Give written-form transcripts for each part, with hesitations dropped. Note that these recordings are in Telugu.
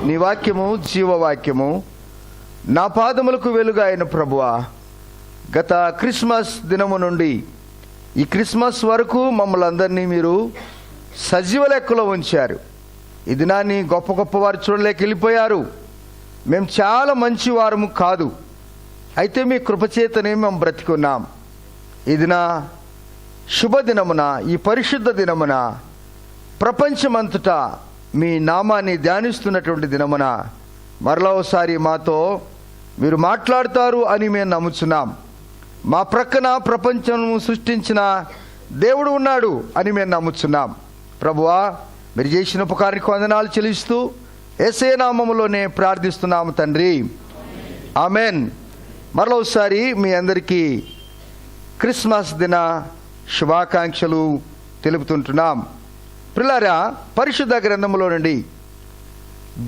నీ వాక్యము జీవవాక్యము, నా పాదములకు వెలుగు అయిన ప్రభువా, గత క్రిస్మస్ దినము నుండి ఈ క్రిస్మస్ వరకు మమ్మల్ని అందరినీ మీరు సజీవ లెక్కలో ఉంచారు. ఈ దినాన్ని గొప్ప గొప్ప వారు చూడలేక వెళ్ళిపోయారు. మేము చాలా మంచి వారము కాదు, అయితే మీ కృపచేతనే మేము బ్రతికున్నాం. ఈ దిన శుభదినమున, ఈ పరిశుద్ధ దినమున ప్రపంచమంతటా మీ నామాన్ని ధ్యానిస్తున్నటువంటి దినమున మరలా ఒకసారి మాతో మీరు మాట్లాడతారు అని మేము నమ్ముచున్నాం. మా ప్రక్కన ప్రపంచం సృష్టించిన దేవుడు ఉన్నాడు అని మేము నమ్ముచున్నాం. ప్రభువా, మీరు చేసిన ఉపకారానికి వందనాలు చెల్లిస్తూ యేసయ్య నామములోనే ప్రార్థిస్తున్నాము తండ్రి, ఆమెన్. మరలా ఒకసారి మీ అందరికీ క్రిస్మస్ దిన శుభాకాంక్షలు తెలుపుతుంటున్నాం. ప్రియులారా, పరిశుద్ధ గ్రంథములో నుండి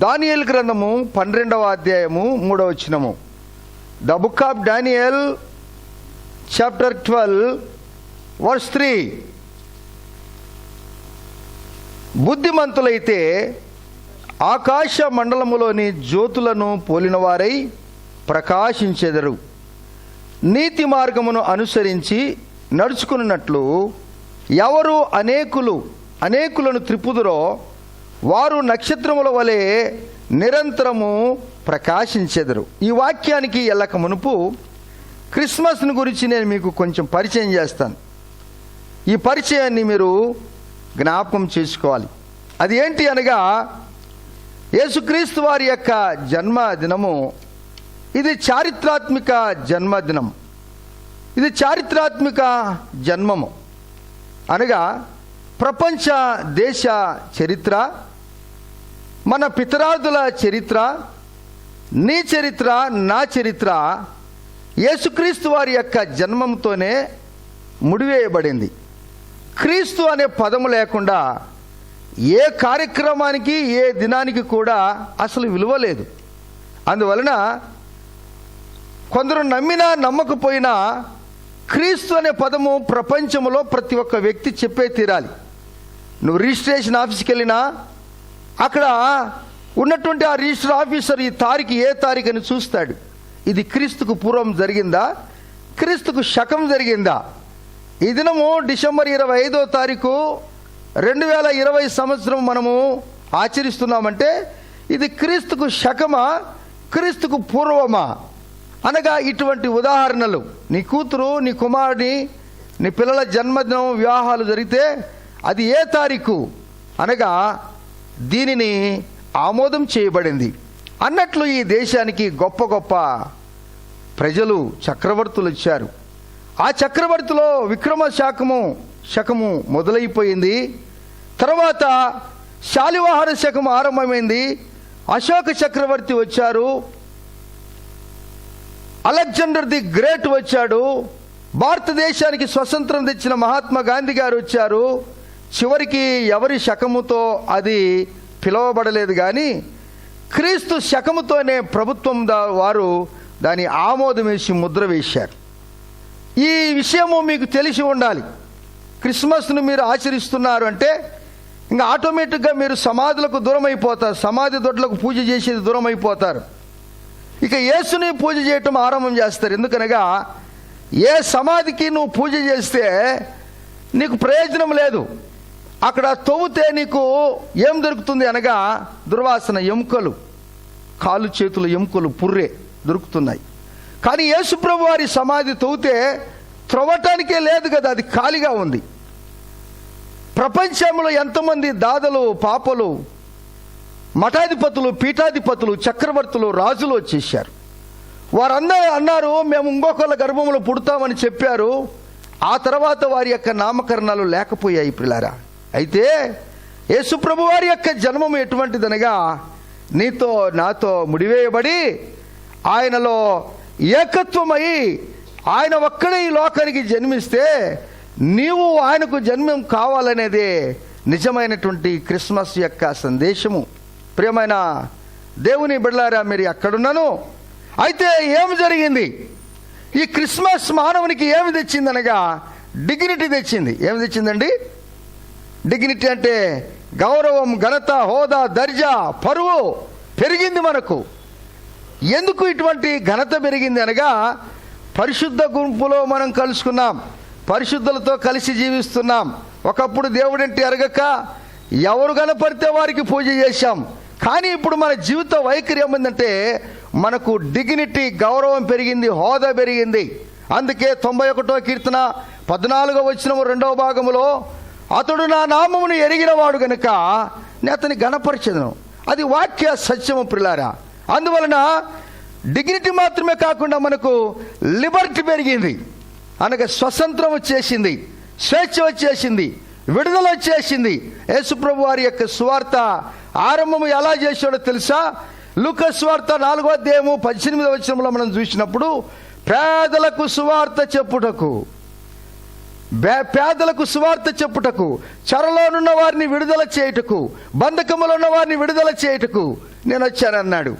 దానియేలు గ్రంథము 12వ అధ్యాయము 3వ వచనము. The book of Daniel chapter 12 verse 3. బుద్ధిమంతులైతే ఆకాశ మండలములోని జ్యోతులను పోలినవారై ప్రకాశించెదరు. నీతి మార్గమును అనుసరించి నడుచుకున్నట్లు ఎవరు అనేకులను త్రిప్పుదురో వారు నక్షత్రముల వలె నిరంతరము ప్రకాశించెదరు. ఈ వాక్యానికి వెళ్ళక మునుపు క్రిస్మస్ను గురించి నేను మీకు కొంచెం పరిచయం చేస్తాను. ఈ పరిచయాన్ని మీరు జ్ఞాపకం చేసుకోవాలి. అది ఏంటి అనగా, యేసుక్రీస్తు వారి యొక్క జన్మదినము. ఇది చారిత్రాత్మక జన్మదినం. ఇది చారిత్రాత్మక జన్మము అనగా ప్రపంచ దేశ చరిత్ర, మన పితరాదుల చరిత్ర, నీ చరిత్ర, నా చరిత్ర యేసుక్రీస్తు వారి యొక్క జన్మంతోనే ముడివేయబడింది. క్రీస్తు అనే పదము లేకుండా ఏ కార్యక్రమానికి, ఏ దినానికి కూడా అసలు విలువ లేదు. అందువలన కొందరు నమ్మినా నమ్మకపోయినా క్రీస్తు అనే పదము ప్రపంచంలో ప్రతి ఒక్క వ్యక్తి చెప్పే తీరాలి. నువ్వు రిజిస్ట్రేషన్ ఆఫీస్కి వెళ్ళినా అక్కడ ఉన్నటువంటి ఆ రిజిస్టర్ ఆఫీసర్ ఈ తారీఖు ఏ తారీఖు అని చూస్తాడు. ఇది క్రీస్తుకు పూర్వం జరిగిందా, క్రీస్తుకు శకం జరిగిందా? ఈ దినము డిసెంబర్ 25వ తారీఖు 2020 సంవత్సరం మనము ఆచరిస్తున్నామంటే ఇది క్రీస్తుకు శకమా, క్రీస్తుకు పూర్వమా అనగా ఇటువంటి ఉదాహరణలు. నీ కూతురు, నీ కుమారుని, నీ పిల్లల జన్మదినం, వివాహాలు జరిగితే అది ఏ తారీఖు అనగా దీనిని ఆమోదం చేయబడింది అన్నట్లు ఈ దేశానికి గొప్ప గొప్ప ప్రజలు, చక్రవర్తులు వచ్చారు. ఆ చక్రవర్తిలో విక్రమ శకము మొదలైపోయింది. తర్వాత శాలివాహన శకం ఆరంభమైంది. అశోక చక్రవర్తి వచ్చారు, అలెగ్జాండర్ ది గ్రేట్ వచ్చాడు, భారతదేశానికి స్వతంత్రం తెచ్చిన మహాత్మా గాంధీ గారు వచ్చారు. చివరికి ఎవరి శకముతో అది పిలువబడలేదు, కానీ క్రీస్తు శకముతోనే ప్రభుత్వం వారు దాని ఆమోదం వేసి ముద్ర వేశారు. ఈ విషయము మీకు తెలిసి ఉండాలి. క్రిస్మస్ను మీరు ఆచరిస్తున్నారు అంటే ఇంకా ఆటోమేటిక్గా మీరు సమాధులకు దూరం అయిపోతారు, సమాధి దొడ్లకు పూజ చేసేది దూరం అయిపోతారు. ఇక యేసుని పూజ చేయటం ఆరంభం చేస్తారు. ఎందుకనగా ఏ సమాధికి నువ్వు పూజ చేస్తే నీకు ప్రయోజనం లేదు. అక్కడ తవ్వుతే నీకు ఏం దొరుకుతుంది అనగా దుర్వాసన, ఎముకలు, కాలు చేతుల ఎముకలు, పుర్రె దొరుకుతున్నాయి. కానీ యేసుప్రభు వారి సమాధి తవ్వుతే త్రవ్వటానికే లేదు కదా, అది ఖాళీగా ఉంది. ప్రపంచంలో ఎంతమంది దాదలు, పాపలు, మఠాధిపతులు, పీఠాధిపతులు, చక్రవర్తులు, రాజులు వచ్చేసారు. వారందరూ అన్నారు మేము ఇంకొకళ్ళ గర్భంలో పుడతామని చెప్పారు. ఆ తర్వాత వారి యొక్క నామకరణాలు లేకపోయాయి ప్రియులారా. అయితే యేసుప్రభు వారి యొక్క జన్మం ఎటువంటిదనగా నీతో నాతో ముడివేయబడి ఆయనలో ఏకత్వమై ఆయన ఒక్కడే ఈ లోకానికి జన్మిస్తే నీవు ఆయనకు జన్మం కావాలనేదే నిజమైనటువంటి క్రిస్మస్ యొక్క సందేశము. ప్రియమైన దేవుని బిడ్డలారా, మీరు ఎక్కడున్నాను. అయితే ఏమి జరిగింది? ఈ క్రిస్మస్ మానవునికి ఏమి తెచ్చిందనగా డిగ్నిటీ తెచ్చింది. ఏమి తెచ్చిందండి? డిగ్నిటీ అంటే గౌరవం, ఘనత, హోదా, దర్జా, పరువు, పెరిగింది మనకు. ఎందుకు ఇటువంటి ఘనత పెరిగింది అనగా, పరిశుద్ధ గుంపులో మనం కలుసుకున్నాం, పరిశుద్ధులతో కలిసి జీవిస్తున్నాం. ఒకప్పుడు దేవుడంటే ఎరగక ఎవరు కనపడితే వారికి పూజ చేశాం. కానీ ఇప్పుడు మన జీవిత వైఖరి ఏమైందంటే, మనకు డిగ్నిటీ, గౌరవం పెరిగింది, హోదా పెరిగింది. అందుకే 91వ కీర్తన 14వ వచనము 2వ భాగములో, అతడు నా నామమును ఎరిగినవాడు గనుక నేను అతని గణపరచెదను. అది వాక్య సత్యము ప్రియులారా. అందువలన డిగ్నిటీ మాత్రమే కాకుండా మనకు లిబర్టీ పెరిగింది, అనగా స్వతంత్రం వచ్చేసింది, స్వేచ్ఛ వచ్చేసింది, విడుదల వచ్చేసింది. యేసుప్రభు వారి యొక్క సువార్త ఆరంభము ఎలా చేశాడో తెలుసా? లూకా సువార్త 4వ అధ్యాయము 18వ వచనంలో మనం చూసినప్పుడు, పేదలకు సువార్త చెప్పుటకు, పేదలకు సువార్త చెప్పుటకు, చెరలోనున్న వారిని విడుదల చేయుటకు, బంధకములో ఉన్న వారిని విడుదల చేయుటకు నేను వచ్చానన్నాడు.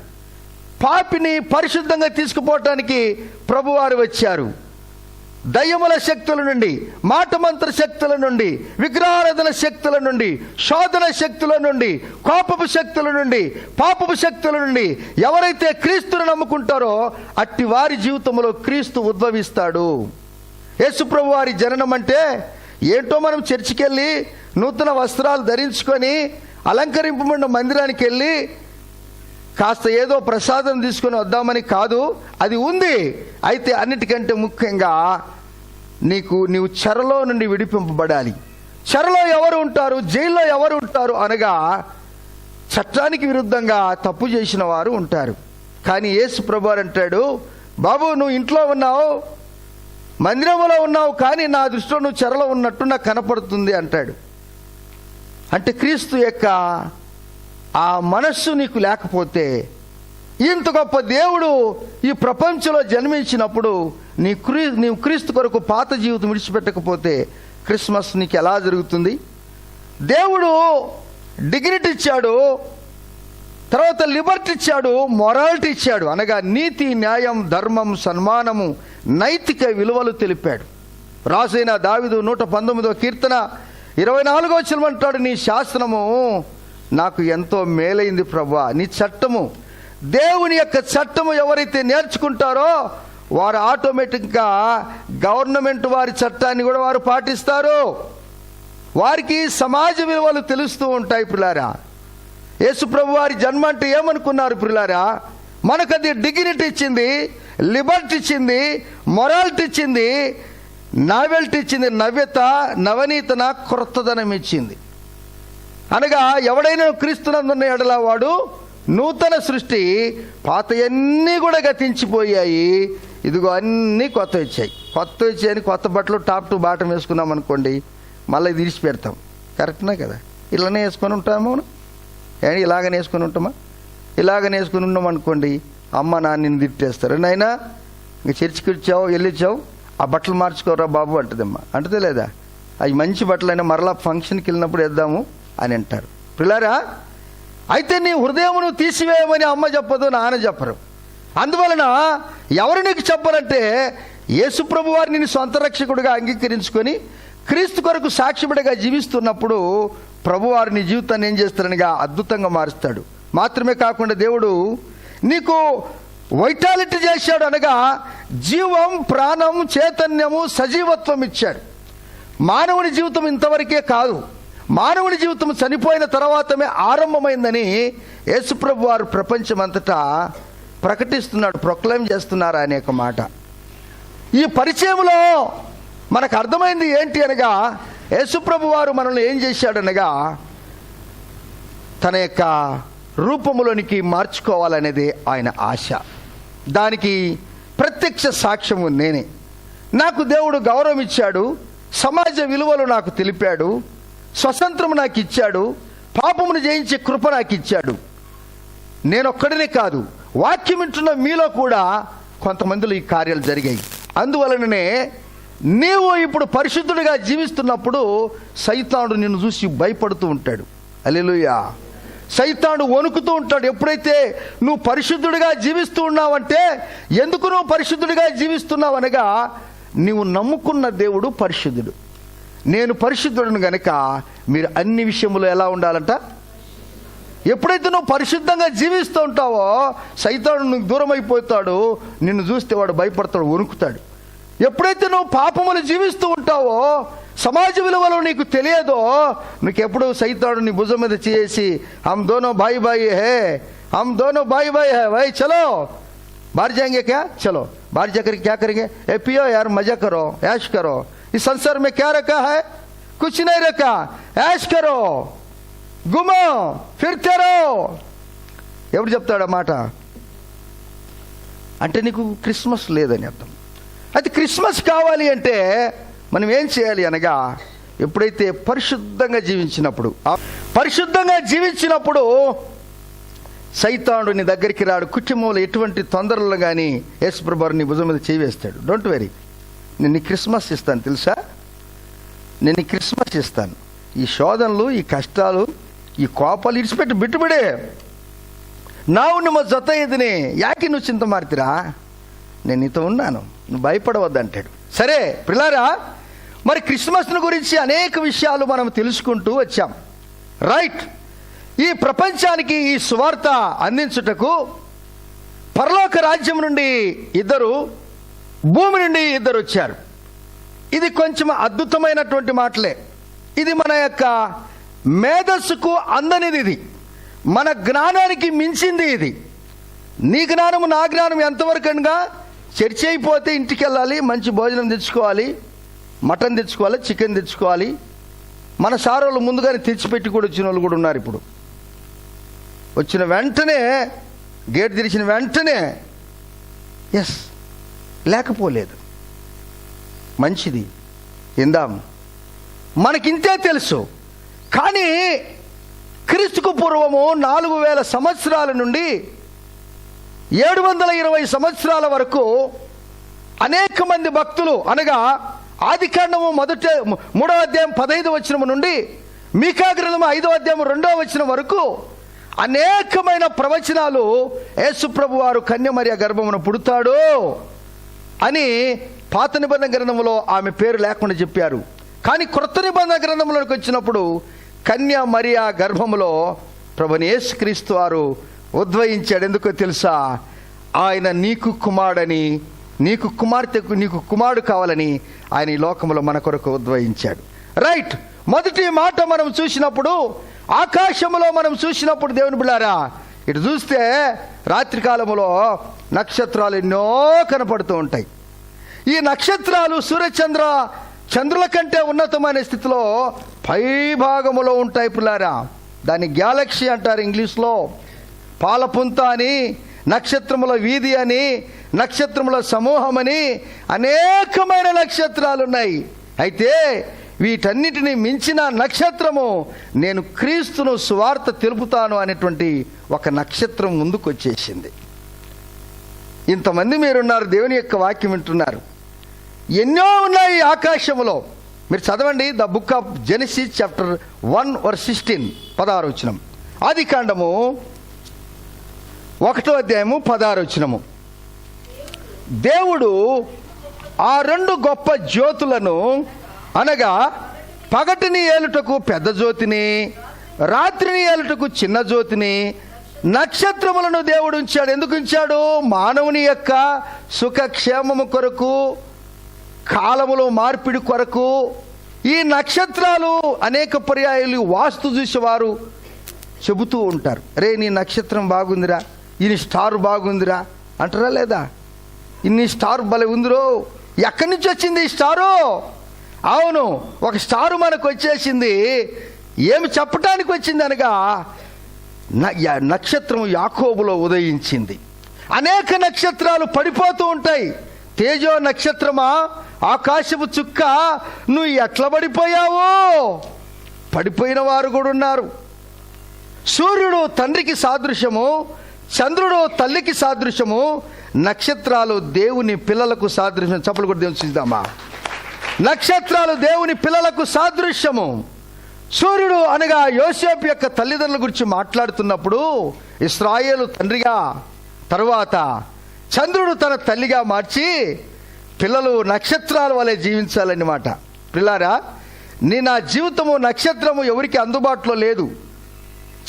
పాపిని పరిశుద్ధంగా తీసుకుపోవటానికి ప్రభువారు వచ్చారు. దయ్యముల శక్తుల నుండి, మాటమంత్ర శక్తుల నుండి, విగ్రహారాధన శక్తుల నుండి, శోధన శక్తుల నుండి, కోపపు శక్తుల నుండి, పాపపు శక్తుల నుండి ఎవరైతే క్రీస్తును నమ్ముకుంటారో అట్టి వారి జీవితంలో క్రీస్తు ఉద్భవిస్తాడు. యేసుప్రభు వారి జననం అంటే ఏంటో మనం చర్చికి వెళ్ళి నూతన వస్త్రాలు ధరించుకొని అలంకరింపబడిన మందిరానికి వెళ్ళి కాస్త ఏదో ప్రసాదం తీసుకొని వద్దామని కాదు. అది ఉంది. అయితే అన్నిటికంటే ముఖ్యంగా నీవు చెరలో నుండి విడిపింపబడాలి. చెరలో ఎవరు ఉంటారు, జైల్లో ఎవరు ఉంటారు అనగా, చట్టానికి విరుద్ధంగా తప్పు చేసిన వారు ఉంటారు. కానీ యేసు ప్రభువారు అంటాడు, బాబు నువ్వు ఇంట్లో ఉన్నావు, మందిరంలో ఉన్నావు, కానీ నా దృష్టిలో నువ్వు చెరలో ఉన్నట్టు నాకు కనపడుతుంది అంటాడు. అంటే క్రీస్తు యొక్క ఆ మనస్సు నీకు లేకపోతే, ఇంత గొప్ప దేవుడు ఈ ప్రపంచంలో జన్మించినప్పుడు నీవు క్రీస్తు కొరకు పాత జీవితం విడిచిపెట్టకపోతే క్రిస్మస్ నీకు ఎలా జరుగుతుంది? దేవుడు డిగ్నిటీ ఇచ్చాడు, తర్వాత లిబర్టీ ఇచ్చాడు, మొరాలిటీ ఇచ్చాడు, అనగా నీతి, న్యాయం, ధర్మం, సన్మానము, నైతిక విలువలు తెలిపాడు. రాసైన దావీదు 119వ కీర్తన 24వ వచనం అంటాడు, నీ శాసనము నాకు ఎంతో మేలైంది ప్రభువా. నీ చట్టము, దేవుని యొక్క చట్టము ఎవరైతే నేర్చుకుంటారో వారు ఆటోమేటిక్గా గవర్నమెంట్ వారి చట్టాన్ని కూడా వారు పాటిస్తారు. వారికి సమాజ విలువలు తెలుస్తూ ఉంటాయి. ప్రియులారా, యేసు ప్రభు వారి జన్మ అంటే ఏమనుకున్నారు ప్రియులారా? మనకు అది డిగ్నిటీ ఇచ్చింది, లిబర్టీ ఇచ్చింది, మొరాలిటీ ఇచ్చింది, నావెల్టీ ఇచ్చింది, నవ్యత, నవనీతన, క్రొత్తదనం ఇచ్చింది. అనగా ఎవడైనా క్రీస్తునందున్న ఎడల వాడు నూతన సృష్టి, పాతయన్నీ కూడా గతించిపోయాయి, ఇదిగో అన్నీ కొత్త వచ్చాయి. కొత్త వచ్చాయని కొత్త బట్టలు టాప్ టు బాటం వేసుకున్నాం అనుకోండి, మళ్ళీ ఇది తీసి పెడతాం. కరెక్ట్నా కదా? ఇలానే వేసుకొని ఉంటాము, ఇలాగనే వేసుకొని ఉంటామా? ఇలాగనే వేసుకొని ఉన్నాం అనుకోండి, అమ్మ నాన్న నిన్ను తిట్టేస్తారు. నాయనా ఇంక చర్చికి వచ్చావు, వెళ్ళిచ్చావు, ఆ బట్టలు మార్చుకోరా బాబు అంటదమ్మా. అంటదే లేదా? అవి మంచి బట్టలు అయినా మరలా ఫంక్షన్కి వెళ్ళినప్పుడు వేద్దాము అని అంటారు. పిల్లారా, అయితే నీ హృదయమును తీసివేయమని అమ్మ చెప్పదు, నాన్న చెప్పరు. అందువలన ఎవరు నీకు చెప్పాలంటే, యేసుప్రభు వారిని నీ సొంత రక్షకుడిగా అంగీకరించుకొని క్రీస్తు కొరకు సాక్షిబిడగా జీవిస్తున్నప్పుడు ప్రభువారు నీ జీవితాన్ని ఏం చేస్తారనిగా అద్భుతంగా మారుస్తాడు. మాత్రమే కాకుండా దేవుడు నీకు వైటాలిటీ చేశాడు, అనగా జీవం, ప్రాణం, చైతన్యము, సజీవత్వం ఇచ్చాడు. మానవుని జీవితం ఇంతవరకే కాదు, మానవుని జీవితం చనిపోయిన తర్వాతమే ఆరంభమైందని యేసుప్రభు వారు ప్రపంచమంతటా ప్రకటిస్తున్నాడు, ప్రొక్లైమ్ చేస్తున్నారు అనేక మాట. ఈ పరిచయంలో మనకు అర్థమైంది ఏంటి అనగా, యేసుప్రభు వారు మనల్ని ఏం చేశాడనగా తన యొక్క రూపములోనికి మార్చుకోవాలనేది ఆయన ఆశ. దానికి ప్రత్యక్ష సాక్ష్యము నేనే. నాకు దేవుడు గౌరవం ఇచ్చాడు, సమాజ విలువలు నాకు తెలిపాడు, స్వతంత్రము నాకు ఇచ్చాడు, పాపమును జయించే కృప నాకు ఇచ్చాడు. నేనొక్కడినే కాదు, వాక్యం వింటున్న మీలో కూడా కొంతమందిలో ఈ కార్యాలు జరిగాయి. అందువలననే నీవు ఇప్పుడు పరిశుద్ధుడిగా జీవిస్తున్నప్పుడు సైతానుడు నిన్ను చూసి భయపడుతూ ఉంటాడు. హల్లెలూయా. సైతానుడు వణుకుతూ ఉంటాడు. ఎప్పుడైతే నువ్వు పరిశుద్ధుడిగా జీవిస్తూ ఉన్నావంటే, ఎందుకు నువ్వు పరిశుద్ధుడిగా జీవిస్తున్నావు అనగా, నీవు నమ్ముకున్న దేవుడు పరిశుద్ధుడు. నేను పరిశుద్ధుడును గనక మీరు అన్ని విషయములో ఎలా ఉండాలంట? ఎప్పుడైతే నువ్వు పరిశుద్ధంగా జీవిస్తూ ఉంటావో సైతాను నీకు దూరం అయిపోతాడు. నిన్ను చూస్తే వాడు భయపడతాడు, వణుకుతాడు. ఎప్పుడైతే నువ్వు పాపములు జీవిస్తూ ఉంటావో, సమాజ విలువలు నీకు తెలియదో, నీకెప్పుడు సైతాను నీ భుజం మీద చేసి హమ్ దోనో భాయి భాయి హే, హమ్ దోనో భాయి భాయి హే, భాई चलो बाहर जाएंगे क्या, चलो बाहर जाकर क्या करेंगे, ए पियो यार, मजा करो, ऐश करो, इस संसार में क्या रखा है, कुछ नहीं रखा, ऐश करो, घूमो फिरते रहो. ఎవరు చెప్తాడు ఆ మాట? అంటే నీకు క్రిస్మస్ లేదని అర్థం. అయితే క్రిస్మస్ కావాలి అంటే మనం ఏం చేయాలి అనగా, ఎప్పుడైతే పరిశుద్ధంగా జీవించినప్పుడు సైతానుడు నీ దగ్గరికి రాడు. కుటుంబంలో ఎటువంటి తొందరలు కానీ యేసు ప్రభువు నీ భుజం మీద చేయి వేస్తాడు. డోంట్ వెరీ, నేను నీ క్రిస్మస్ ఇస్తాను తెలుసా, నేను నీ క్రిస్మస్ ఇస్తాను. ఈ శోధనలు, ఈ కష్టాలు, ఈ కోపాలు ఇడిచిపెట్టి బిట్టుబడే. ನಾವು ನಿಮ್ಮ ಜೊತೆ ಇದ್ದೀನಿ, ಯಾಕೆ నువ్వు చింత ಮಾಡ್ತೀರಾ, నేను నీతో ఉన్నాను, నువ్వు భయపడవద్దంటాడు. సరే పిల్లారా, మరి క్రిస్మస్ను గురించి అనేక విషయాలు మనం తెలుసుకుంటూ వచ్చాం. రైట్. ఈ ప్రపంచానికి ఈ సువార్త అందించుటకు పరలోక రాజ్యం నుండి ఇద్దరు, భూమి నుండి ఇద్దరు వచ్చారు. ఇది కొంచెం అద్భుతమైనటువంటి మాటలే. ఇది మన యొక్క మేధస్సుకు అందనిది, ఇది మన జ్ఞానానికి మించింది. ఇది నీ జ్ఞానము నా జ్ఞానం ఎంతవరకు అనగా, చర్చ అయిపోతే ఇంటికి వెళ్ళాలి, మంచి భోజనం తెచ్చుకోవాలి, మటన్ తెచ్చుకోవాలి, చికెన్ తెచ్చుకోవాలి. మన సారోళ్ళు ముందుగానే తెచ్చిపెట్టి కూడా వచ్చిన వాళ్ళు కూడా ఉన్నారు. ఇప్పుడు వచ్చిన వెంటనే, గేట్ తెరిచిన వెంటనే ఎస్, లేకపోలేదు, మంచిది ఇందాం, మనకింతే తెలుసు. కానీ క్రీస్తుకు పూర్వము 4000 సంవత్సరాల నుండి 720 సంవత్సరాల వరకు అనేక మంది భక్తులు, అనగా ఆదికాండము 3వ అధ్యాయం 15వ వచనం నుండి మీకా గ్రంథము 5వ అధ్యాయం 2వ వచనం వరకు అనేకమైన ప్రవచనాలు యేసు ప్రభు వారు కన్యమరియా గర్భమున పుడతాడు అని పాత నిబంధన గ్రంథంలో ఆమె పేరు లేకుండా చెప్పారు. కానీ క్రొత్త నిబంధన గ్రంథంలోకి వచ్చినప్పుడు కన్యమరియా గర్భములో ప్రభుని యేసుక్రీస్తు వారు ఉద్భవించాడు. ఎందుకో తెలుసా? ఆయన నీకు కుమారుడని, నీకు కుమార్తెకు, నీకు కుమారుడు కావాలని ఆయన ఈ లోకంలో మన కొరకు ఉద్భవించాడు. రైట్. మొదటి మాట మనం చూసినప్పుడు, ఆకాశంలో మనం చూసినప్పుడు దేవుని బిడ్డలారా, ఇటు చూస్తే రాత్రికాలంలో నక్షత్రాలు ఎన్నో కనపడుతూ ఉంటాయి. ఈ నక్షత్రాలు చంద్రుల కంటే ఉన్నతమైన స్థితిలో పై భాగములో ఉంటాయి పిల్లారా. దాన్ని గ్యాలక్సీ అంటారు ఇంగ్లీష్లో. పాలపుంత అని, నక్షత్రముల వీధి అని, నక్షత్రముల సమూహం అని అనేకమైన నక్షత్రాలు ఉన్నాయి. అయితే వీటన్నిటిని మించిన నక్షత్రము, నేను క్రీస్తును సువార్త తెలుపుతాను అనేటువంటి ఒక నక్షత్రం ముందుకు వచ్చేసింది. ఇంతమంది మీరున్నారు, దేవుని యొక్క వాక్యం వింటున్నారు. ఎన్నో ఉన్నాయి ఆకాశములో. మీరు చదవండి the book of Genesis chapter 1:16, 16వ వచనం. ఆది కాండము 1వ అధ్యాయము 16వ వచనము. దేవుడు ఆ 2 గొప్ప జ్యోతులను, అనగా పగటిని ఏలుటకు పెద్ద జ్యోతిని, రాత్రిని ఏలుటకు చిన్న జ్యోతిని, నక్షత్రములను దేవుడు ఉంచాడు. ఎందుకు ఉంచాడు? మానవుని యొక్క సుఖక్షేమము కొరకు, కాలములో మార్పిడి కొరకు. ఈ నక్షత్రాలు అనేక పర్యాయాలు వాస్తు చూసేవారు చెబుతూ ఉంటారు, రే నీ నక్షత్రం బాగుందిరా, ఈ స్టార్ బాగుందిరా అంటారా లేదా? ఇన్ని స్టార్ భలే ఉందిరో, ఎక్కడి నుంచి వచ్చింది ఈ స్టారు? అవును, ఒక స్టారు మనకు వచ్చేసింది. ఏమి చెప్పటానికి వచ్చింది అనగా, నక్షత్రం యాకోబులో ఉదయించింది. అనేక నక్షత్రాలు పడిపోతూ ఉంటాయి. తేజో నక్షత్రమా, ఆకాశపు చుక్క, నువ్వు ఎట్లా పడిపోయావో? పడిపోయిన వారు కూడా ఉన్నారు. సూర్యుడు తండ్రికి సాదృశ్యము, చంద్రుడు తల్లికి సాదృశ్యము, నక్షత్రాలు దేవుని పిల్లలకు సాదృశ్యం. చప్పలు కూడా దేవుని చూద్దామా? నక్షత్రాలు దేవుని పిల్లలకు సాదృశ్యము. సూర్యుడు అనగా యోసేపు యొక్క తల్లిదండ్రుల గురించి మాట్లాడుతున్నప్పుడు ఇశ్రాయేలు తండ్రిగా, తరువాత చంద్రుడు తన తల్లిగా మార్చి పిల్లలు నక్షత్రాల వలె జీవించాలన్నమాట. పిల్లారా, నా జీవితము నక్షత్రము ఎవరికి అందుబాటులో లేదు.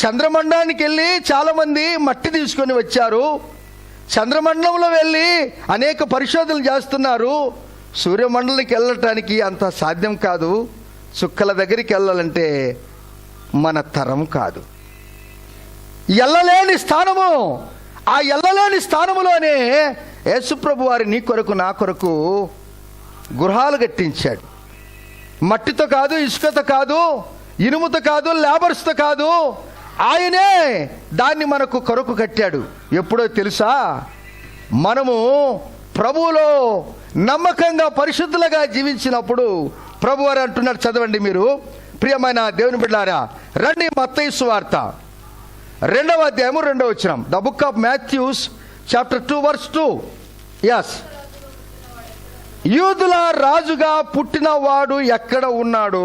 చంద్రమండలానికి వెళ్ళి చాలామంది మట్టి తీసుకొని వచ్చారు. చంద్రమండలంలో వెళ్ళి అనేక పరిశోధనలు చేస్తున్నారు. సూర్యమండలానికి వెళ్ళటానికి అంత సాధ్యం కాదు. చుక్కల దగ్గరికి వెళ్ళాలంటే మన తరం కాదు. ఎల్లలేని స్థానము, ఆ ఎల్లలేని స్థానములోనే యేసుప్రభు వారి నీ కొరకు నా కొరకు గృహాలు కట్టించాడు. మట్టితో కాదు, ఇసుకతో కాదు, ఇనుముతో కాదు, లేబర్స్తో కాదు, ఆయనే దాన్ని మనకు కొరకు కట్టాడు. ఎప్పుడో తెలుసా? మనము ప్రభువులో నమ్మకంగా పరిశుద్ధులుగా జీవించినప్పుడు. ప్రభు వారు అంటున్నారు, చదవండి మీరు ప్రియమైన దేవుని బిడ్డలారా, రండి మత్తయి సువార్త 2వ అధ్యాయము 2వ వచనం. The book of Matthews chapter 2 verse 2. Yes, యూదుల రాజుగా పుట్టినవాడు ఎక్కడ ఉన్నాడు?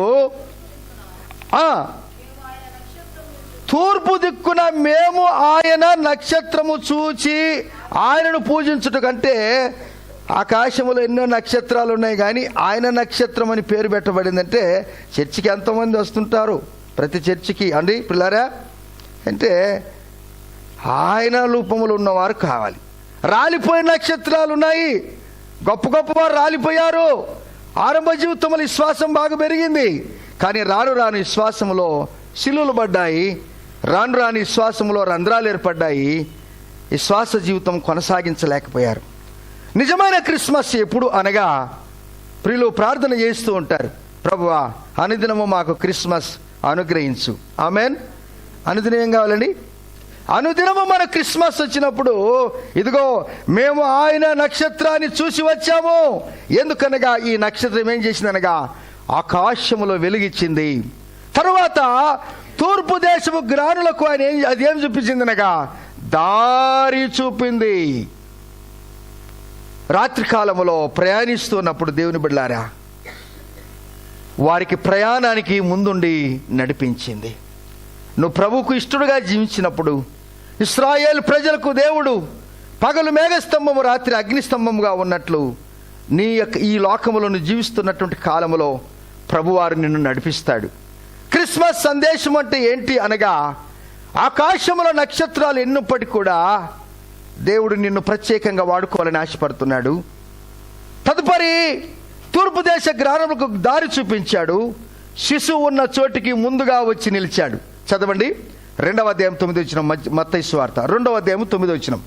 తూర్పు దిక్కున మేము ఆయన నక్షత్రము చూచి ఆయనను పూజించుట కంటే, ఆకాశంలో ఎన్నో నక్షత్రాలు ఉన్నాయి కానీ ఆయన నక్షత్రం అని పేరు పెట్టబడిందంటే చర్చికి ఎంతమంది వస్తుంటారు? ప్రతి చర్చికి అండి పిల్లారా, అంటే ఆయన రూపములు ఉన్నవారు కావాలి. రాలిపోయిన నక్షత్రాలు ఉన్నాయి, గొప్ప గొప్పవారు రాలిపోయారు. ఆరంభ జీవితంలో విశ్వాసం బాగా పెరిగింది, కానీ రాను రాను విశ్వాసంలో శిలువలు పడ్డాయి, రాను రాను విశ్వాసంలో రంధ్రాలు ఏర్పడ్డాయి. విశ్వాస జీవితం కొనసాగించలేకపోయారు. నిజమైన క్రిస్మస్ ఎప్పుడు అనగా, ప్రియులు ప్రార్థన చేస్తూ ఉంటారు, ప్రభువా అనుదినము మాకు క్రిస్మస్ అనుగ్రహించు. ఆమెన్. అనుదినం ఏం కావాలండి? అనుదినము మన క్రిస్మస్ వచ్చినప్పుడు, ఇదిగో మేము ఆయన నక్షత్రాన్ని చూసి వచ్చాము. ఎందుకనగా ఈ నక్షత్రం ఏం చేసిందనగా ఆకాశములో వెలుగిచ్చింది. తరువాత తూర్పు దేశపు జ్ఞానులకు ఆయన అదేం చూపించిందనగా దారి చూపింది. రాత్రికాలములో ప్రయాణిస్తున్నప్పుడు దేవుని బిడ్డలారా, వారికి ప్రయాణానికి ముందుండి నడిపించింది. నువ్వు ప్రభువుకు ఇష్టడుగా జీవించినప్పుడు, ఇశ్రాయేలు ప్రజలకు దేవుడు పగలు మేఘస్తంభము, రాత్రి అగ్నిస్తంభముగా ఉన్నట్లు నీ యొక్క ఈ లోకములో నువ్వు జీవిస్తున్నటువంటి కాలములో ప్రభువారు నిన్ను నడిపిస్తాడు. క్రిస్మస్ సందేశం అంటే ఏంటి అనగా, ఆకాశములో నక్షత్రాలు ఎన్నప్పటికీ కూడా దేవుడు నిన్ను ప్రత్యేకంగా వాడుకోవాలని ఆశపడుతున్నాడు. తదుపరి తూర్పు దేశ గ్రామములకు దారి చూపించాడు. శిశువు ఉన్న చోటికి ముందుగా వచ్చి నిలిచాడు. చదవండి 2వ అధ్యాయం 9వ వచనం, మత్తయి సువార్త 2వ అధ్యాయం 9వ వచనం.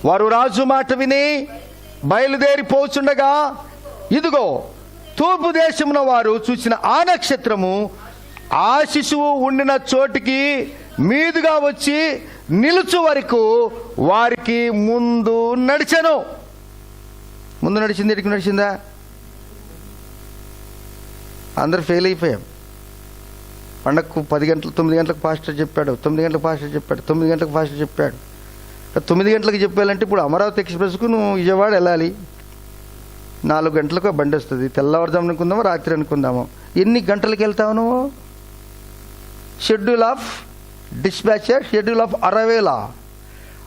వారు రాజు మాట విని బయలుదేరి పోచుండగా, ఇదిగో తూర్పు దేశమున వారు చూసిన ఆ నక్షత్రము ఆ శిశువు ఉండిన చోటికి మీదుగా వచ్చి నిలుచు వరకు వారికి ముందు నడిచెను. ముందు నడిచింది, ఎడికి నడిచిందా? అందరు ఫెయిల్ అయిపోయాం. పండగకు 10 గంటలు 9 గంటలకు పాస్టర్ చెప్పాడు, 9 గంటలకు పాస్టర్ చెప్పాడు, 9 గంటలకు పాస్టర్ చెప్పాడు. 9 గంటలకు చెప్పాలంటే ఇప్పుడు అమరావతి ఎక్స్ప్రెస్కు నువ్వు విజయవాడ వెళ్ళాలి, 4 గంటలకు బండి వస్తుంది. తెల్లవారుజాము అనుకుందామో రాత్రి అనుకుందామో, ఎన్ని గంటలకు వెళ్తావు నువ్వు? Schedule of dispatcher, schedule of arrival,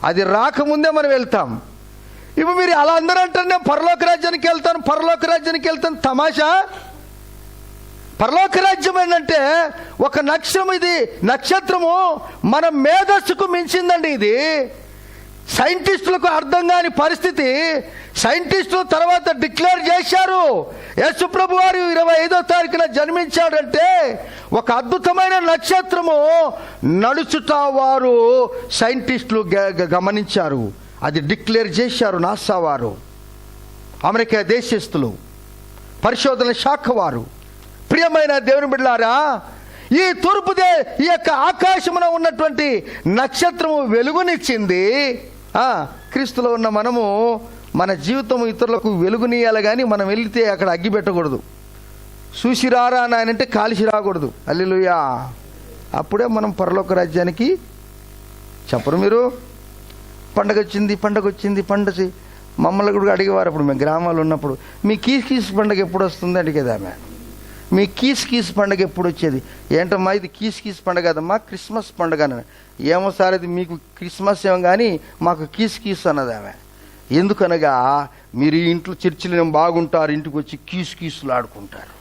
అది రాకముందే మనం వెళ్తాం. ఇప్పుడు మీరు అలా అందరూ అంటారు పరలోక రాజ్యానికి వెళ్తాను, పరలోక రాజ్యానికి వెళ్తాను. తమాషా. పరలోక రాజ్యం ఏంటంటే ఒక నక్షత్రము మన మేధస్సుకు మించిందండి. ఇది సైంటిస్టులకు అర్థం కాని పరిస్థితి. సైంటిస్టులు తర్వాత డిక్లేర్ చేశారు, యేసుప్రభు వారు 25వ తారీఖున జన్మించాడంటే ఒక అద్భుతమైన నక్షత్రము నడుచుట వారు సైంటిస్టులు గమనించారు. అది డిక్లేర్ చేశారు నాసా వారు, అమెరికా దేశస్థులు, పరిశోధన శాఖ వారు. ప్రియమైన దేవుని బిడ్డలారా, ఈ ఈ యొక్క ఆకాశమున ఉన్నటువంటి నక్షత్రము వెలుగునిచ్చింది. క్రీస్తులో ఉన్న మనము మన జీవితం ఇతరులకు వెలుగునియాలి, కానీ మనం వెళితే అక్కడ అగ్గి పెట్టకూడదు. చూసిరారా అని ఆయన అంటే కాలిసి రాకూడదు. హల్లెలూయా. అప్పుడే మనం పరలోక రాజ్యానికి. చెప్పరు మీరు? పండగ వచ్చింది పండగ మమ్మల్ని కూడా అడిగేవారు. అప్పుడు మేము గ్రామాలు ఉన్నప్పుడు, మీ కీస్ పండగ ఎప్పుడు వస్తుంది అడిగేదామె. మీ కీస్ పండగ ఎప్పుడు వచ్చేది? ఏంటమ్మా ఇది కీస్ పండగ కదమ్మా, క్రిస్మస్ పండగ అని. ఏమో సార్ ఇది మీకు క్రిస్మస్ ఏమో కానీ మాకు కీస్ అన్నది ఆమె. ఎందుకనగా మీరు ఇంట్లో చర్చిలో బాగుంటారు, ఇంటికి వచ్చి కీసులు ఆడుకుంటారు.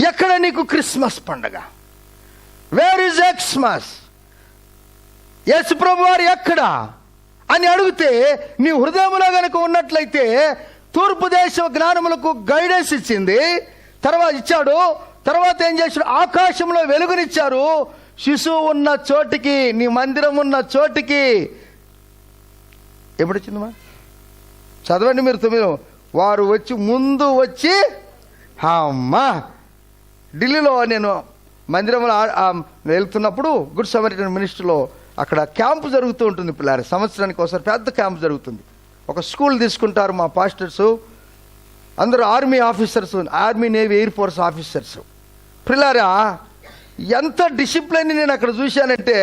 ఎక్కడ నీకు క్రిస్మస్ పండగ? వేర్ ఇస్ ఎక్స్మస్, యేసు ప్రభు వారు ఎక్కడ అని అడిగితే నీ హృదయంలో కనుక ఉన్నట్లయితే తూర్పు దేశ జ్ఞానములకు గైడెన్స్ ఇచ్చింది, తర్వాత ఏం చేశాడు, ఆకాశంలో వెలుగునిచ్చారు. శిశువు ఉన్న చోటికి, నీ మందిరం ఉన్న చోటికి ఎప్పుడు వచ్చిందమ్మా? చదవండి మీరు. వారు ముందు వచ్చి అమ్మా, ఢిల్లీలో నేను మందిరంలో వెళ్తున్నప్పుడు గుడ్ సమరిటన్ మినిస్ట్రీలో అక్కడ క్యాంపు జరుగుతూ ఉంటుంది పిల్లలు. సంవత్సరానికి ఒకసారి పెద్ద క్యాంపు జరుగుతుంది. ఒక స్కూల్ తీసుకుంటారు మా పాస్టర్సు, అందరూ army officers, army navy air force officers. పిల్లారా, ఎంత డిసిప్లిన్ నేను అక్కడ చూశానంటే,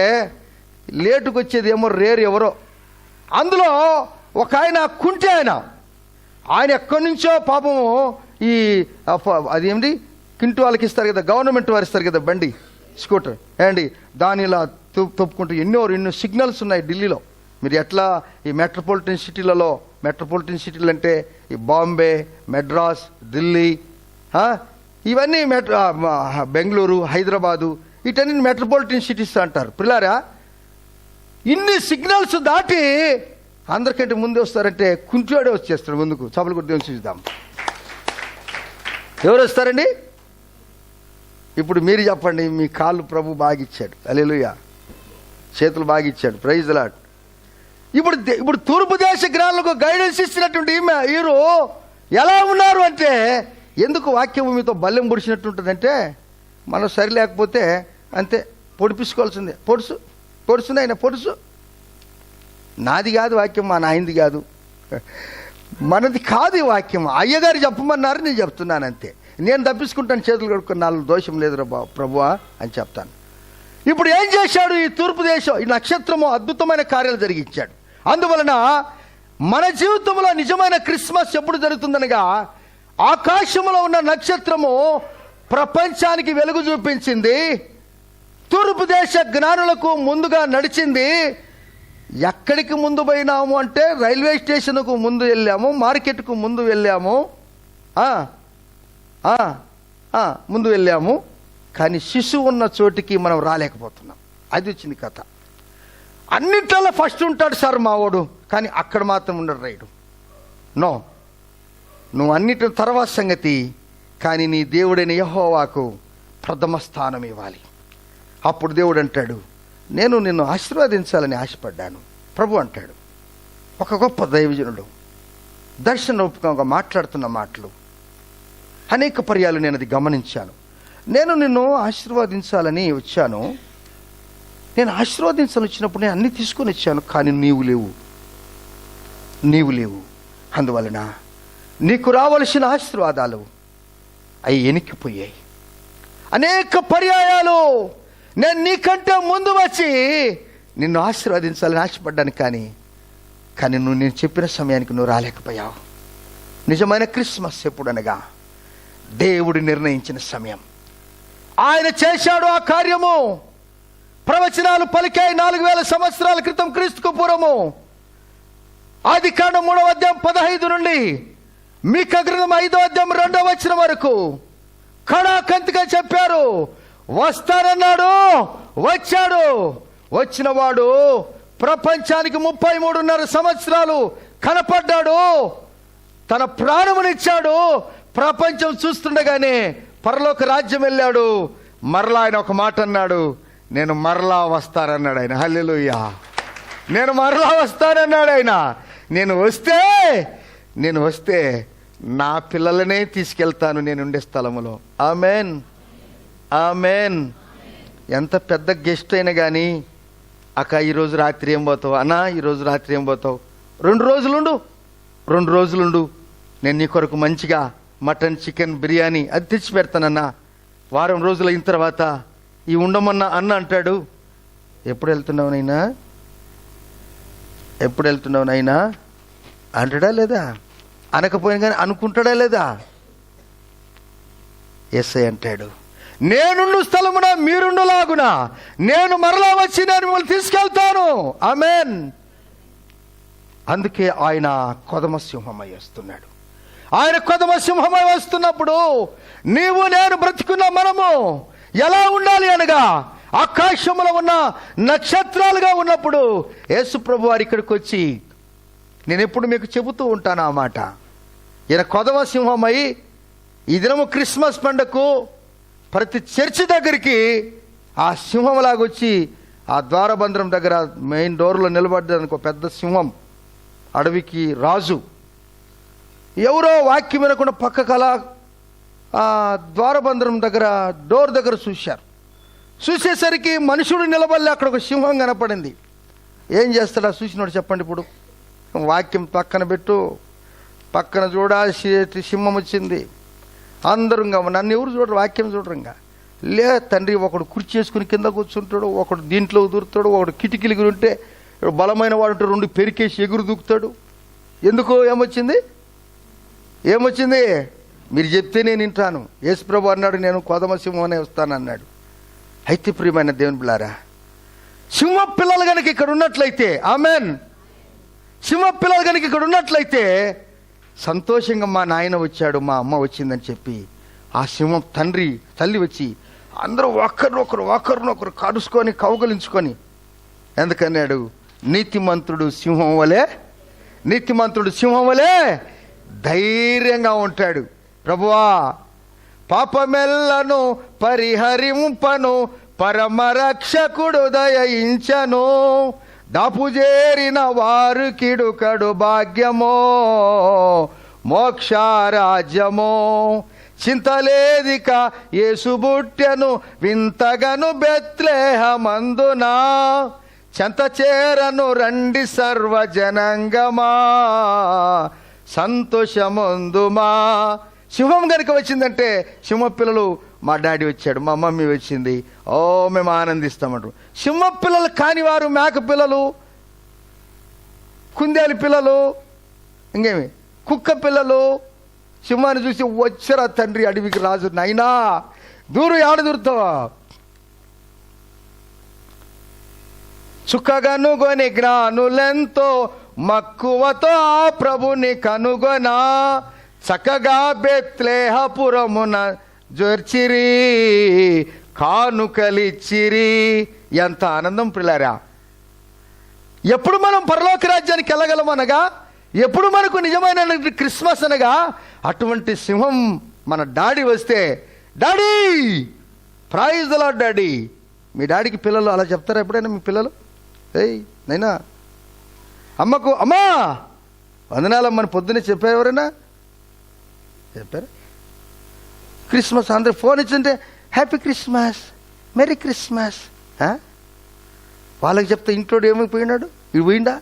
లేటుకు వచ్చేది ఏమో రేరు ఎవరో. అందులో ఒక ఆయన కుంటే ఆయన ఎక్కడి నుంచో పాపము ఈ అదేమిటి కింటు వాళ్ళకి ఇస్తారు కదా, గవర్నమెంట్ వారు ఇస్తారు కదా బండి, స్కూటర్ అండి, దాని ఇలా తొప్పుకుంటూ ఎన్నో సిగ్నల్స్ ఉన్నాయి ఢిల్లీలో. మీరు ఎట్లా ఈ మెట్రోపాలిటన్ సిటీలు అంటే ఈ బాంబే, మెడ్రాస్, ఢిల్లీ, ఇవన్నీ బెంగళూరు, హైదరాబాదు, వీటన్ని మెట్రోపాలిటన్ సిటీస్ అంటారు. పిల్లారా, ఇన్ని సిగ్నల్స్ దాటి అందరికంటే ముందే వస్తారంటే కుంటివాడే వచ్చేస్తాడు ముందుకు. చపలు కొద్ది చూద్దాం, ఎవరు వస్తారండి? ఇప్పుడు మీరు చెప్పండి. మీ కాళ్ళు ప్రభు బాగిచ్చాడు, హల్లెలూయా, చేతులు బాగిచ్చాడు, ప్రైజ్ ది లార్డ్. ఇప్పుడు తూర్పు దేశ జ్ఞానులకు గైడెన్స్ ఇచ్చినటువంటి వీరు ఎలా ఉన్నారు అంటే, ఎందుకు వాక్యం మీతో బల్లెం పొడిచినట్టుంటుందంటే, మనం సరి లేకపోతే అంతే పొడిపించుకోవాల్సిందే. పొడుసు ఆయన పొడుసు. నాది కాదు వాక్యం, మా నాయనది కాదు, మనది కాదు ఈ వాక్యం. అయ్యగారు చెప్పమన్నారు, నేను చెప్తున్నాను అంతే. నేను తప్పించుకుంటాను, చేతులు కడుక్కుని, నాలుగు దోషం లేదు ప్రభువా అని చెప్తాను. ఇప్పుడు ఏం చేశాడు ఈ తూర్పు దేశం, ఈ నక్షత్రము అద్భుతమైన కార్యాలు జరిగించాడు. అందువలన మన జీవితంలో నిజమైన క్రిస్మస్ ఎప్పుడు జరుగుతుందనగా, ఆకాశంలో ఉన్న నక్షత్రము ప్రపంచానికి వెలుగు చూపించింది, తూర్పు దేశ జ్ఞానులకు ముందుగా నడిచింది. ఎక్కడికి ముందు పోయినాము అంటే, రైల్వే స్టేషన్కు ముందు వెళ్ళాము, మార్కెట్కు ముందు వెళ్ళాము, ముందు వెళ్ళాము, కానీ శిశువు ఉన్న చోటికి మనం రాలేకపోతున్నాం. అది వచ్చింది కథ. అన్నింటిలో ఫస్ట్ ఉంటాడు సార్ మావాడు, కానీ అక్కడ మాత్రం ఉండడు రైడు. నో, నువ్వు అన్నిటి తర్వాత సంగతి, కానీ నీ దేవుడైన యెహోవాకు ప్రథమ స్థానం ఇవ్వాలి. అప్పుడు దేవుడు అంటాడు, నేను నిన్ను ఆశీర్వదించాలని ఆశపడ్డాను. ప్రభు అంటాడు, ఒక గొప్ప దైవజనుడు దర్శనరూపకంగా మాట్లాడుతున్న మాటలు అనేక పర్యాలు నేను అది గమనించాను. నేను నిన్ను ఆశీర్వదించాలని వచ్చాను, నేను ఆశీర్వదించాలని వచ్చినప్పుడు నేను అన్నీ తీసుకొని వచ్చాను, కానీ నీవు లేవు. అందువలన నీకు రావలసిన ఆశీర్వాదాలు అవి ఎనికిపోయాయి. అనేక పర్యాయాలు నేను నీకంటే ముందు వచ్చి నిన్ను ఆశీర్వదించాలని ఆశపడ్డాను, కానీ నువ్వు నేను చెప్పిన సమయానికి నువ్వు రాలేకపోయావు. నిజమైన క్రిస్మస్ ఎప్పుడనగా, దేవుడు నిర్ణయించిన సమయం. ఆయన చేశాడు ఆ కార్యము. ప్రవచనాలు పలికాయి 4000 సంవత్సరాల క్రితం, క్రీస్తుకు పూర్వము. ఆదికాండం 3వ అధ్యాయం 15 నుండి మీకా గ్రంథం 5వ అధ్యాయం 2వ వచనం వరకు ఖడాఖండిగా చెప్పారు. వస్తానన్నాడు, వచ్చాడు. వచ్చినవాడు ప్రపంచానికి 33.5 సంవత్సరాలు కనపడ్డాడు, తన ప్రాణమునిచ్చాడు. ప్రపంచం చూస్తుండగానే పరలోక రాజ్యం వెళ్ళాడు. మరలా ఆయన ఒక మాట అన్నాడు, నేను మరలా వస్తానన్నాడు ఆయన. హల్లెలూయా, నేను మరలా వస్తానన్నాడు ఆయన. నేను వస్తే నా పిల్లలనే తీసుకెళ్తాను నేను ఉండే స్థలములో. Amen, amen. ఎంత పెద్ద గెస్ట్ అయినా కానీ, అక్క ఈరోజు రాత్రి ఏం పోతావు, అన్నా ఈరోజు రాత్రి ఏం పోతావు, 2 రోజులుండు, నేను నీ కొరకు మంచిగా మటన్, చికెన్, బిర్యానీ అది తెచ్చి పెడతానన్నా. వారం రోజులు అయిన తర్వాత ఈ ఉండమన్నా అన్న అంటాడు, ఎప్పుడు వెళ్తున్నావు నైనా అంటాడా లేదా? అనకపోయినా కానీ అనుకుంటాడా లేదా? యేసయ్య అంటాడు, నేనుండు స్థలమున మీరుండులాగున నేను మరలా వచ్చి నేను మిమ్మల్ని తీసుకెళ్తాను. ఆమెన్. అందుకే ఆయన కొదమ సింహమై వస్తున్నాడు. ఆయన కొదమ సింహమై వస్తున్నప్పుడు నీవు నేను బ్రతికున్న మనము ఎలా ఉండాలి అనగా, ఆకాశంలో ఉన్న నక్షత్రాలుగా ఉన్నప్పుడు యేసు ప్రభు వారు ఇక్కడికి వచ్చి, నేను ఎప్పుడు మీకు చెబుతూ ఉంటాను ఆ మాట, ఈయన కొదవ సింహమై ఈ దినము క్రిస్మస్ పండగకు ప్రతి చర్చి దగ్గరికి ఆ సింహంలాగొచ్చి ఆ ద్వారబంధం దగ్గర మెయిన్ డోర్లో నిలబడ్డానికి ఒక పెద్ద సింహం, అడవికి రాజు. ఎవరో వాక్యం వినకుండా పక్కకలా ఆ ద్వారబంధం దగ్గర డోర్ దగ్గర చూశారు. చూసేసరికి మనుషుడు నిలబడలే, అక్కడ ఒక సింహం కనపడింది. ఏం చేస్తాడా చూసినాడు చెప్పండి. ఇప్పుడు వాక్యం పక్కన పెట్టు, పక్కన సింహం వచ్చింది. అందరూ ఇంకా నన్ను ఎవరు చూడరు, వాక్యం చూడరు. ఇంకా లే తండ్రి, ఒకడు కుర్చీ చేసుకుని కింద కూర్చుంటాడు, ఒకడు దీంట్లో దూరుతాడు, ఒకడు కిటికీలు ఉంటే బలమైన వాడు ఉంటే రెండు పెరికేసి ఎగురు దూకుతాడు. ఎందుకు? ఏమొచ్చింది? మీరు చెప్తే నేను వింటాను. యేసు ప్రభు అన్నాడు, నేను కొదమ సింహమనే వస్తానన్నాడు. అయితే ప్రియమైన దేవుని బిడ్డలారా, సింహ పిల్లలు కనుక ఇక్కడ ఉన్నట్లయితే, ఆమెన్, సింహ పిల్లలు కనుక ఇక్కడ ఉన్నట్లయితే సంతోషంగా మా నాయన వచ్చాడు, మా అమ్మ వచ్చిందని చెప్పి ఆ సింహం తల్లి వచ్చి అందరూ ఒకరినొకరు కడుచుకొని కౌగలించుకొని, ఎందుకన్నాడు, నీతిమంతుడు సింహం వలె ధైర్యంగా ఉంటాడు. ప్రభువా, పాపమెల్లను పరిహరింపను, పరమరక్షకుడు దయించను, దాపుజేరిన వారు కిడుకడు భాగ్యమో మోక్షరాజ్యమో, చింతలేదిక యేసు బుట్టెను వింతగను బెత్లెహేమందున, చెంత చేరను రండి సర్వజనంగమా, సంతోషమందుమా. సింహం కనుక వచ్చిందంటే సింహ పిల్లలు, మా డాడీ వచ్చాడు, మా మమ్మీ వచ్చింది, ఓ మేము ఆనందిస్తామంటారు. సింహ పిల్లలు కాని వారు మేక పిల్లలు, కుందేలు పిల్లలు, ఇంకేమి కుక్క పిల్లలు సింహాన్ని చూసి వచ్చరా తండ్రి అడవికి రాజు, నైనా ఆడ దూరుతావా, చుక్కగనుగొని జ్ఞానులెంతో మక్కువతో ఆ ప్రభుని కనుగొనా, చక్కగా బెత్లెహేమున జొర్చిరి కానుకలిచ్చిరి. ఎంత ఆనందం పిల్లారా! ఎప్పుడు మనం పరలోక రాజ్యానికి వెళ్ళగలం అనగా, ఎప్పుడు మనకు నిజమైన క్రిస్మస్ అనగా, అటువంటి సింహం మన డాడీ వస్తే, daddy praise the Lord daddy. మీ డాడీకి పిల్లలు అలా చెప్తారా ఎప్పుడైనా? మీ పిల్లలు ఏయ్ నైనా అమ్మకు అమ్మా వందనాలమ్మని పొద్దున్నే చెప్పారు? ఎవరైనా చెప్పారు? క్రిస్మస్ అందరూ ఫోన్ ఇచ్చింటే హ్యాపీ క్రిస్మస్, మెరీ క్రిస్మస్. వాళ్ళకి చెప్తే ఇంట్లో ఏమైపోయినాడు? ఇవి పోయిందా?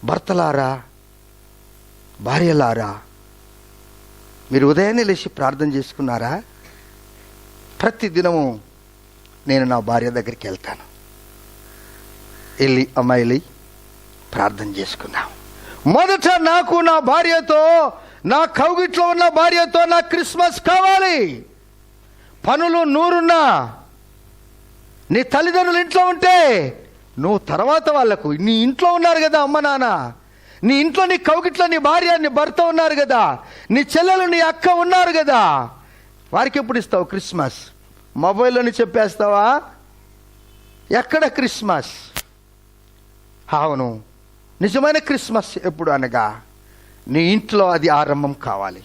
భర్తలారా, భార్యలారా, మీరు ఉదయాన్నే లేచి ప్రార్థన చేసుకున్నారా? ప్రతి దినము నేను నా భార్య దగ్గరికి వెళ్తాను, వెళ్ళి అమ్మాయిలి ప్రార్థన చేసుకుందాం. మొదట నాకు నా భార్యతో, నా కౌగిట్లో ఉన్న భార్యతో నా క్రిస్మస్ కావాలి. పనులు నూరున్నా, నీ తల్లిదండ్రులు ఇంట్లో ఉంటే నువ్వు తర్వాత వాళ్ళకు, నీ ఇంట్లో ఉన్నారు కదా అమ్మ నాన్న, నీ ఇంట్లో నీ కౌగిట్లో నీ భార్య నీ భర్త ఉన్నారు కదా, నీ చెల్లెలు నీ అక్క ఉన్నారు కదా, వారికి ఎప్పుడు ఇస్తావు క్రిస్మస్? మొబైల్లోని చెప్పేస్తావా? ఎక్కడ క్రిస్మస్? అవును, నిజమైన క్రిస్మస్ ఎప్పుడు అనగా నీ ఇంట్లో అది ఆరంభం కావాలి.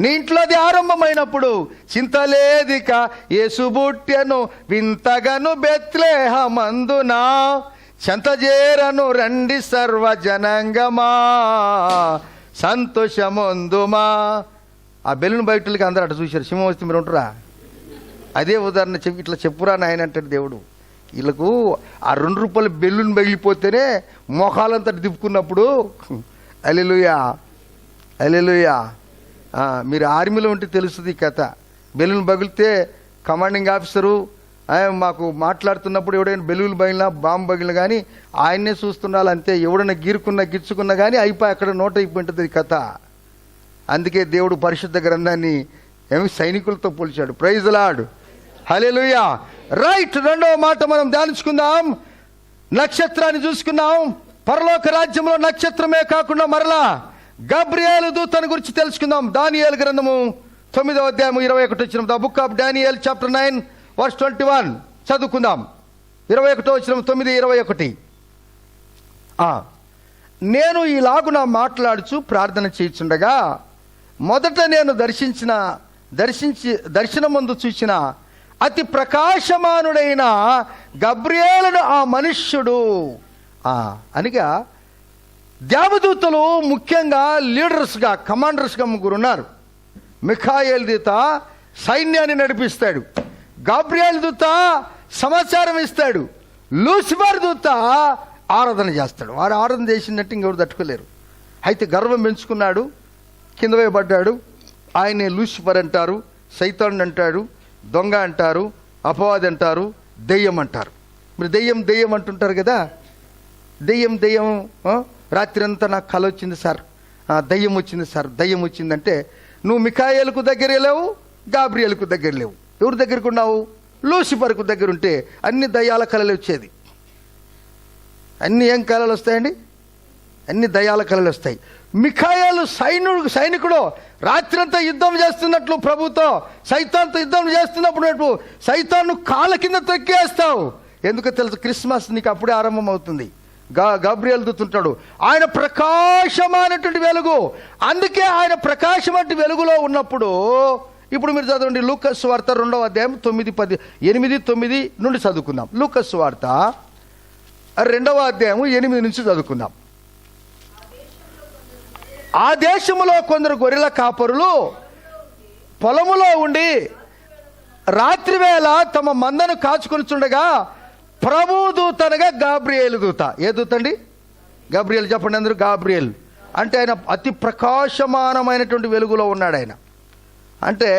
నీ ఇంట్లో అది ఆరంభమైనప్పుడు చింతలేదిక యేసు బుట్టెను వింతగను బెత్లెహేమందున, చెంతజేరను రండి సర్వజనంగమా, సంతోషమందుమా. ఆ బెలూన్ బయటలకి అందరూ అట్లా చూశారు. సింహం వస్తే మీరు ఉంటారా? అదే ఉదాహరణ చెప్పి ఇట్లా చెప్పురా నాయన అంటాడు దేవుడు. వీళ్ళకు ఆ ₹2 బెలూన్ పగిలిపోతేనే మొఖాలంతా తిప్పుకున్నప్పుడు హల్లెలూయా హల్లెలూయా. మీరు ఆర్మీలో ఉంటే తెలుస్తుంది ఈ కథ. బెలూన్ పగిలితే కమాండింగ్ ఆఫీసరు మాకు మాట్లాడుతున్నప్పుడు ఎవడైనా బెలూన్ పగిలినా బాంబు పగిలినా కానీ ఆయన్నే చూస్తుండాలి అంతే. ఎవడైనా గిచ్చుకున్నా కానీ అయిపోయి అక్కడ నోట్ అయిపోయింటుంది ఈ కథ. అందుకే దేవుడు పరిశుద్ధ గ్రంథాన్ని సైనికులతో పోల్చాడు. Praise the Lord, hallelujah. Right, రెండవ మాట మనం ధ్యానించుకుందాం. నక్షత్రాన్ని చూసుకున్నాం. పరలోక రాజ్యంలో నక్షత్రమే కాకుండా మరలా గబ్రియేలు దూతను గురించి తెలుసుకుందాం. దానియేలు గ్రంథము 9వ అధ్యాయము 21 వచ్చిన the book of Daniel chapter 9 verse 21. చదువుకుందాం. 21వ వచనం, 9:21. నేను ఈలాగున మాట్లాడుచు ప్రార్థన చేయుచుండగా మొదట నేను దర్శనమందు చూసిన అతి ప్రకాశమానుడైన గబ్రియేలును ఆ మనుష్యుడు. అనగా దేవదూతలు ముఖ్యంగా లీడర్స్గా, కమాండర్స్గా ముగ్గురు ఉన్నారు. మిఖాయేలు దూత సైన్యాన్ని నడిపిస్తాడు, గాబ్రియేలు దూత సమాచారం ఇస్తాడు, లూసిఫర్ దూత ఆరాధన చేస్తాడు. వాడు ఆరాధన చేసినట్టు ఇంకెవరు తట్టుకోలేరు. అయితే గర్వం పెంచుకున్నాడు, కింద వేయబడ్డాడు. ఆయనే లూసిఫర్ అంటారు, సైతాన్ అంటాడు, దొంగ అంటారు, అపవాది అంటారు, దెయ్యం అంటారు. మీరు దెయ్యం అంటుంటారు కదా. దెయ్యం రాత్రి అంతా నాకు కల వచ్చింది సార్, దయ్యం వచ్చింది సార్, దయ్యం వచ్చిందంటే నువ్వు మిఖాయేలుకు దగ్గర లేవు, గాబ్రియేలుకు దగ్గర లేవు. ఎవరి దగ్గరకు ఉన్నావు? లూసిఫర్కు దగ్గర ఉంటే అన్ని దయ్యాల కళలు వచ్చేది. అన్ని ఏం కళలు వస్తాయండి? అన్ని దయ్యాల కళలు వస్తాయి. మిఖాయేలు సైనికుడు రాత్రంతా యుద్ధం చేస్తున్నట్లు ప్రభుతో సైతాన్తో యుద్ధం చేస్తున్నప్పుడు సైతాన్ను కాళ్ళ కింద తొక్కేస్తావు. ఎందుకో తెలుసు? క్రిస్మస్ నీకు అప్పుడే ఆరంభం అవుతుంది. గాబ్రియేలు దూతుంటాడు, ఆయన ప్రకాశమైనటువంటి వెలుగు. అందుకే ఆయన ప్రకాశమైన వెలుగులో ఉన్నప్పుడు, ఇప్పుడు మీరు చదవండి లూకాసు సువార్త 2వ అధ్యాయం 8, 9 నుండి చదువుకుందాం. లూకాసు సువార్త 2వ అధ్యాయం 8 నుంచి చదువుకుందాం. ఆ దేశములో కొందరు గొర్రెల కాపరులు పొలములో ఉండి రాత్రి వేళ తమ మందను కాచుకొని చుండగా ప్రభు దూత అనగా గాబ్రియేలు దూత. ఏ దూత అండి? గాబ్రియేలు. చెప్పండి అందరూ. గాబ్రియేలు అంటే ఆయన అతి ప్రకాశమానమైనటువంటి వెలుగులో ఉన్నాడు. ఆయన అంటే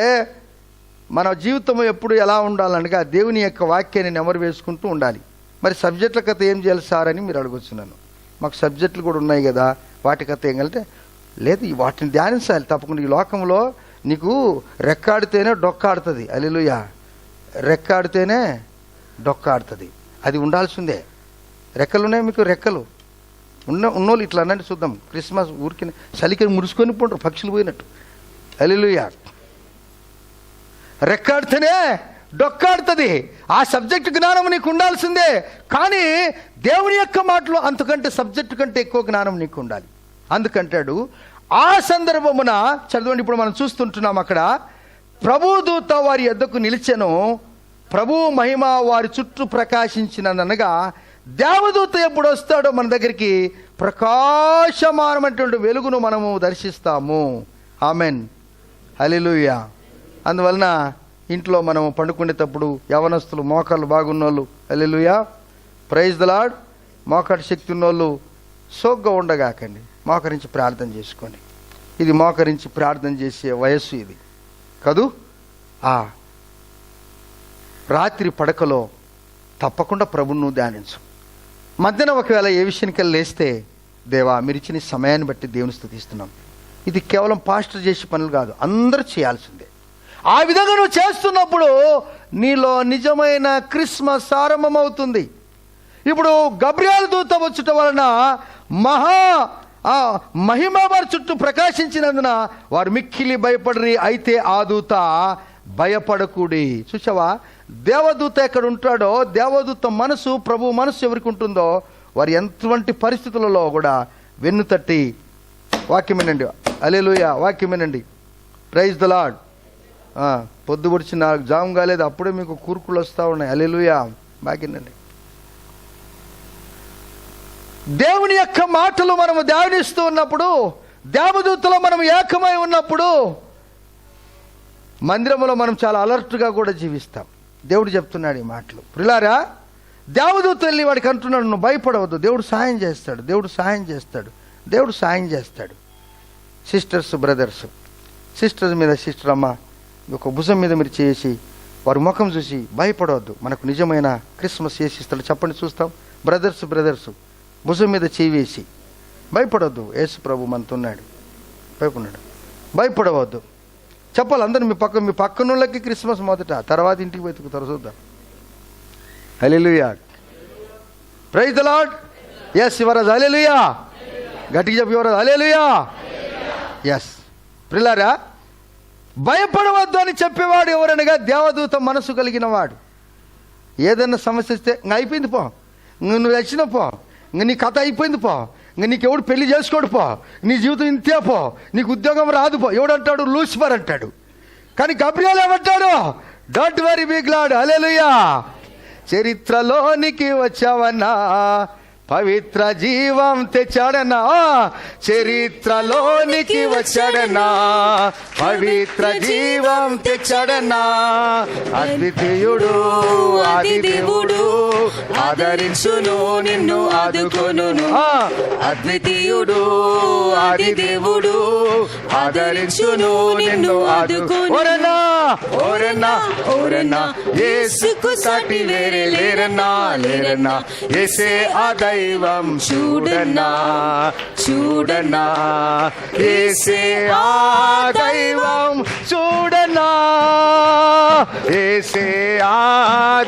మన జీవితం ఎప్పుడు ఎలా ఉండాలనగా దేవుని యొక్క వాక్యాన్ని నెమరు వేసుకుంటూ ఉండాలి. మరి సబ్జెక్టుల కథ ఏం చేయాలి సార్ అని మీరు అడగొచ్చున్నాను. మాకు సబ్జెక్టులు కూడా ఉన్నాయి కదా, వాటి కథ ఏం కలితే లేదు, వాటిని ధ్యానించాలి తప్పకుండా. ఈ లోకంలో నీకు రెక్కాడితేనే డొక్కాడుతుంది. హల్లెలూయా. రెక్కాడితేనే డొక్కాడుతుంది, అది ఉండాల్సిందే. రెక్కలు ఉన్నాయి మీకు? రెక్కలు ఉన్నోళ్ళు ఇట్లా అనండి చూద్దాం. క్రిస్మస్ ఊరికి చలికి మురుసుకొని పోంటారు పక్షులు పోయినట్టు. హల్లెలూయా. రెక్కాడితేనే డొక్కాడుతుంది. ఆ సబ్జెక్టు జ్ఞానం నీకు ఉండాల్సిందే. కానీ దేవుని యొక్క మాటలు అంతకంటే సబ్జెక్టు కంటే ఎక్కువ జ్ఞానం నీకు ఉండాలి. అందుకంటాడు ఆ సందర్భమున చదవండి. ఇప్పుడు మనం చూస్తుంటున్నాం అక్కడ ప్రభు దూత వారి యొద్దకు నిలిచెను, ప్రభు మహిమ వారి చుట్టూ ప్రకాశించిననగా దేవదూత ఎప్పుడు వస్తాడో మన దగ్గరికి ప్రకాశమానమైనటువంటి వెలుగును మనము దర్శిస్తాము. ఆమెన్. హల్లెలూయా. అందువలన ఇంట్లో మనం పండుకునేటప్పుడు యవనస్తులు మోకాళ్ళు బాగున్నోళ్ళు, హల్లెలూయా, ప్రైజ్ ద లార్డ్, మోకాటి శక్తి ఉన్నోళ్ళు సోగ్గా ఉండగాకండి, మోకరించి ప్రార్థన చేసుకోండి. ఇది మోకరించి ప్రార్థన చేసే వయస్సు ఇది కదూ. రాత్రి పడకలో తప్పకుండా ప్రభువును ధ్యానించు. మధ్యాహ్నం ఒకవేళ ఏ విషయానికి లేస్తే, దేవా మీరు ఇచ్చిన సమయాన్ని బట్టి దేవుని స్తుతిస్తున్నాం. ఇది కేవలం పాస్టర్ చేసే పనులు కాదు, అందరూ చేయాల్సిందే. ఆ విధంగా నువ్వు చేస్తున్నప్పుడు నీలో నిజమైన క్రిస్మస్ ఆరంభమవుతుంది. ఇప్పుడు గబ్రియేలు దూత వచ్చుట వలన మహిమ వారి చుట్టూ ప్రకాశించినందున వారు మిక్కిలి భయపడరి. అయితే ఆ దూత భయపడకూడి. చూసావా, దేవదూత ఎక్కడ ఉంటాడో, దేవదూత మనసు, ప్రభు మనసు ఎవరికి ఉంటుందో వారు ఎటువంటి పరిస్థితులలో కూడా వెన్ను తట్టి వాక్యం వినండి. హల్లెలూయా. వాక్యం వినండి. Praise the Lord. పొద్దు పొడిచి నాకు జాము కాలేదు, అప్పుడే మీకు కూర్కులు వస్తూ ఉన్నాయి. హల్లెలూయా. బాగినండి. దేవుని యొక్క మాటలు మనము ధ్యానిస్తూ ఉన్నప్పుడు, దేవదూతలో మనం ఏకమై ఉన్నప్పుడు మందిరంలో మనం చాలా అలర్ట్గా కూడా జీవిస్తాం. దేవుడు చెప్తున్నాడు ఈ మాటలు. ప్రియులారా, దేవదూత వెళ్ళి వాడికి అంటున్నాడు, నువ్వు భయపడవద్దు, దేవుడు సాయం చేస్తాడు, దేవుడు సాయం చేస్తాడు, దేవుడు సాయం చేస్తాడు. సిస్టర్స్, బ్రదర్స్, సిస్టర్స్ మీద సిస్టర్ అమ్మ ఒక భుజం మీద మీరు చేసి వారి ముఖం చూసి భయపడవద్దు, మనకు నిజమైన క్రిస్మస్ చేసిస్తాడు. చెప్పండి చూస్తాం. బ్రదర్స్ భుజం మీద చేయి వేసి భయపడవద్దు, యేసు ప్రభు మనతో ఉన్నాడు, భయపడవద్దు చెప్పాలి. అందరూ మీ పక్కన వాళ్ళకి క్రిస్మస్ మొదట, తర్వాత ఇంటికి వెతుకుతారు. చూద్దాం. Hallelujah. Praise the Lord. Yes Yuvraj. Hallelujah. గట్టిగా చెప్పి యువరాజ్. హల్లెలూయా. ఎస్. ప్రియులారా, భయపడవద్దు అని చెప్పేవాడు ఎవరనగా దేవదూత మనసు కలిగిన వాడు. ఏదైనా సమస్య వస్తే ఇంక అయిపోయింది పో, ఇంక నువ్వు వచ్చిన పో, ఇంక నీ కథ అయిపోయింది పో, ఇంక నీకు ఎవడు పెళ్లి చేసుకోడు పో, నీ జీవితం ఇంతే పో, నీకు ఉద్యోగం రాదు పో. ఎవడంటాడు? లూసిఫర్ అంటాడు. కానీ గబ్రియల్ ఏమంటాడు? Don't worry, be glad. Hallelujah. చరిత్రలోనికి వచ్చావన్నా, పవిత్ర జీవం తెచ్చాడన్నా, చరిత్రలోనికి వచ్చాడన్నా, పవిత్ర జీవం తెచ్చాడన్నా. అద్వితీయుడు ఆది దేవుడు ఆదరించును నిన్ను ఆదుకొనును. అద్వితీయుడు ఆది దేవుడు ఆదరించును నిన్ను ఆదుకొనును. ఓరన్నా ఓరన్నా ఓరన్నా, యేసుకు సాటి వేరే లేరన్నా, లేరన్నా. యేసే ఆ దైవం చూడన్నా, చూడన్నా. యేసే ఆ దైవం చూడన్నా, యేసే ఆ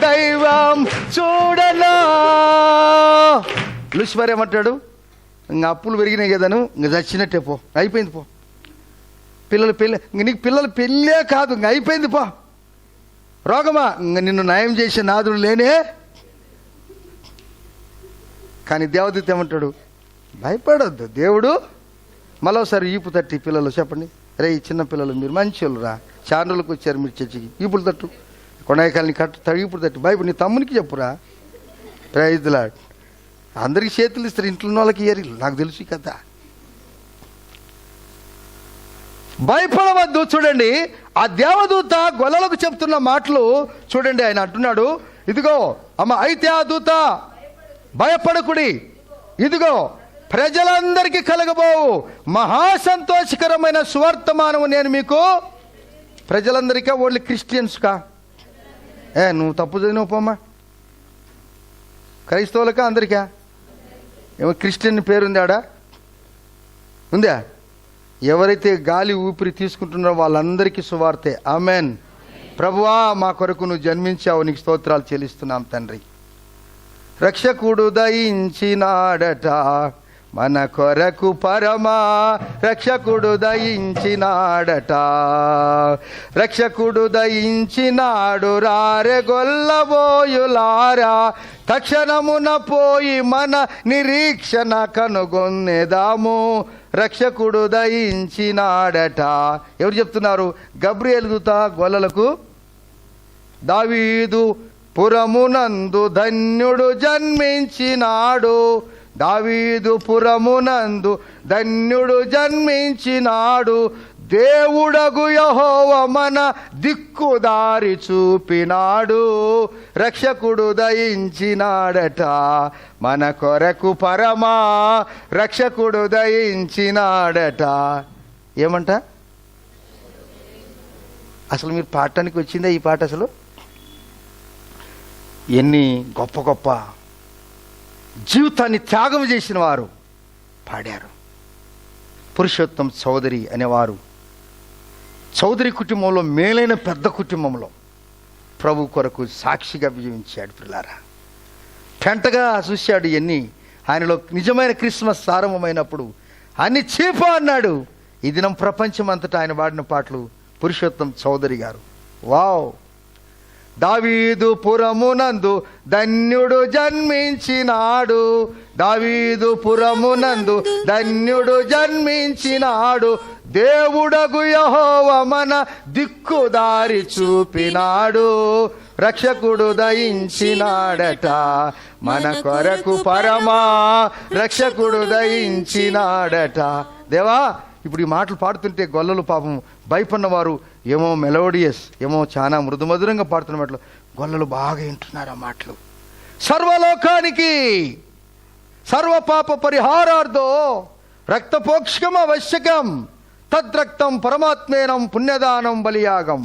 దైవం చూడన్నా. లూసిఫర్ ఏమంటాడు? ఇంక అప్పులు పెరిగినాయి కదను, ఇంక చచ్చినట్టే పో, అయిపోయింది పో. పిల్లలు పెళ్ళి, ఇంక నీకు పిల్లలు పెళ్ళే కాదు, ఇంక అయిపోయింది పో. రోగమా, ఇంక నిన్ను నయం చేసే నాదుడు లేనే. కానీ దేవదూత ఏమంటాడు? భయపడొద్దు, దేవుడు. మరోసారి ఈపు తట్టి పిల్లలు చెప్పండి, రే చిన్న పిల్లలు మీరు మంచి వాళ్ళు రా, చాండ్రులకు వచ్చారు మీరు చర్చికి, ఈపులు తట్టు, కొనాయికాయలని కట్టు, ఈపులు తట్టు, భయపడి నీ తమ్మునికి చెప్పురా. Praise Lord. అందరికి చేతులు ఇస్తారు, ఇంట్లో ఉన్న వాళ్ళకి ఇయ్యరు, నాకు తెలుసు కదా. భయపడవద్దు. చూడండి ఆ దేవదూత గొల్లలకు చెప్తున్న మాటలు చూడండి. ఆయన అంటున్నాడు, ఇదిగో అమ్మ, అయితే ఆ దూత భయపడకుడి, ఇదిగో ప్రజలందరికీ కలగబోవు మహా సంతోషకరమైన సువర్తమానము నేను మీకు. ప్రజలందరికీ, ఓన్లీ క్రిస్టియన్స్కా? నువ్వు తప్పు చదివినావు పోమ్మా. క్రైస్తవులకా అందరికా? ఏమో క్రిస్టియన్ పేరుంది ఆడ, ఉందా? ఎవరైతే గాలి ఊపిరి తీసుకుంటున్నారో వాళ్ళందరికీ సువార్తే. ఆమెన్. ప్రభువా, మా కొరకు నువ్వు జన్మించావు, నీకు స్తోత్రాలు చెల్లిస్తున్నాం తండ్రి. రక్షకుడు దయించినాడట మన కొరకు పరమా, రక్షకుడు దయించినాడట, రక్షకుడు దయించినాడు రారె గొల్లబోయులారా, తక్షణమున పోయి మన నిరీక్షణ కనుగొనేదాము. రక్షకుడు దయించినాడట. ఎవరు చెప్తున్నారు? గబ్రియల్ దూత గొల్లలకు. దావీదు పురమునందు ధన్యుడు జన్మించినాడు, దావీదు పురమునందు ధన్యుడు జన్మించినాడు, దేవుడగు యెహోవా మన దిక్కుదారి చూపినాడు. రక్షకుడు దయించినాడట మన కొరకు పరమా, రక్షకుడు దయించినాడట. ఏమంట? అసలు మీరు పాడటానికి వచ్చిందా ఈ పాట? అసలు ఎన్ని గొప్ప గొప్ప జీవితాన్ని త్యాగం చేసిన వారు పాడారు. పురుషోత్తం చౌదరి అనేవారు చౌదరి కుటుంబంలో, మేలైన పెద్ద కుటుంబంలో ప్రభు కొరకు సాక్షిగా జీవించాడు. పిల్లారా, పెంటగా చూశాడు ఎన్ని. ఆయనలో నిజమైన క్రిస్మస్ ప్రారంభమైనప్పుడు అన్ని చీప అన్నాడు. ఈ దినం ప్రపంచం అంతటా ఆయన పాడిన పాటలు పురుషోత్తం చౌదరి గారు. వావ్. దావీదు పురమునందు ధన్యుడు జన్మించినాడు, దావీదు పురమునందు ధన్యుడు జన్మించినాడు, దేవుడగు యెహోవా మన దిక్కుదారి చూపినాడు. రక్షకుడు దయించినాడట మన కొరకు పరమా, రక్షకుడు దయించినాడట. దేవా, ఇప్పుడు ఈ మాటలు పాడుతుంటే గొల్లలు పాపం భయపడినవారు ఏమో మెలోడియస్, ఏమో చాలా మృదుమధురంగా పాడుతున్న మాటలు గొల్లలు బాగా వింటున్నారు ఆ మాటలు. సర్వలోకానికి సర్వపాప పరిహారార్థో రక్తపోక్షకం ఆవశ్యకం, తద్రక్తం పరమాత్మేనం పుణ్యదానం బలియాగం.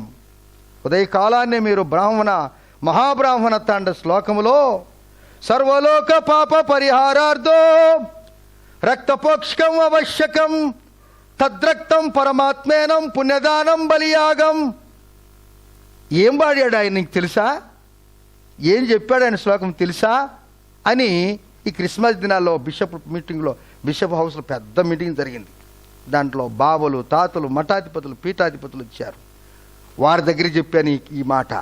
ఉదయకాలాన్నే మీరు మహాబ్రాహ్మణ తాండ శ్లోకములో సర్వలోక పాప పరిహారార్థో రక్తపోక్షకం ఆవశ్యకం, తద్రక్తం పరమాత్మేనం పుణ్యదానం బలియాగం. ఏం పాడాడు ఆయన నీకు తెలుసా? ఏం చెప్పాడు ఆయన శ్లోకం తెలుసా అని ఈ క్రిస్మస్ దినాల్లో బిషప్ హౌస్లో పెద్ద మీటింగ్ జరిగింది. దాంట్లో బాబులు, తాతలు, మఠాధిపతులు, పీఠాధిపతులు వచ్చారు. వారి దగ్గర చెప్పాను ఈ మాట.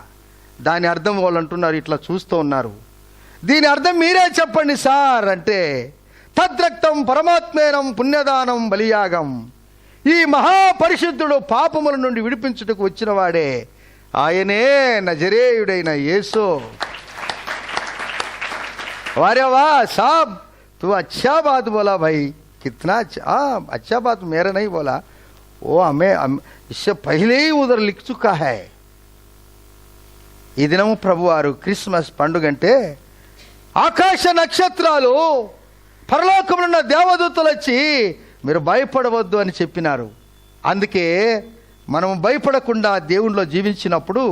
దాని అర్థం వాళ్ళు అంటున్నారు, ఇట్లా చూస్తూ ఉన్నారు, దీని అర్థం మీరే చెప్పండి సార్ అంటే, తద్రక్తం పరమాత్మేనం పుణ్యదానం బలియాగం. ఈ మహాపరిశుద్ధుడు పాపముల నుండి విడిపించుటకు వచ్చిన వాడే, ఆయనే నజరేయుడైన యేసు. वारे वाह साहब, तू अच्छा बात बोला भाई, कितना अच्छा बात मेरा नहीं बोला, वो हमें इससे पहले ही उधर लिख चुका है. ఈ దినము ప్రభువారు క్రిస్మస్ పండుగంటే ఆకాశ నక్షత్రాలు పరలోకమున్న దేవదూతలు వచ్చి మీరు భయపడవద్దు అని చెప్పినారు. అందుకే మనం భయపడకుండా దేవునిలో జీవించినప్పుడు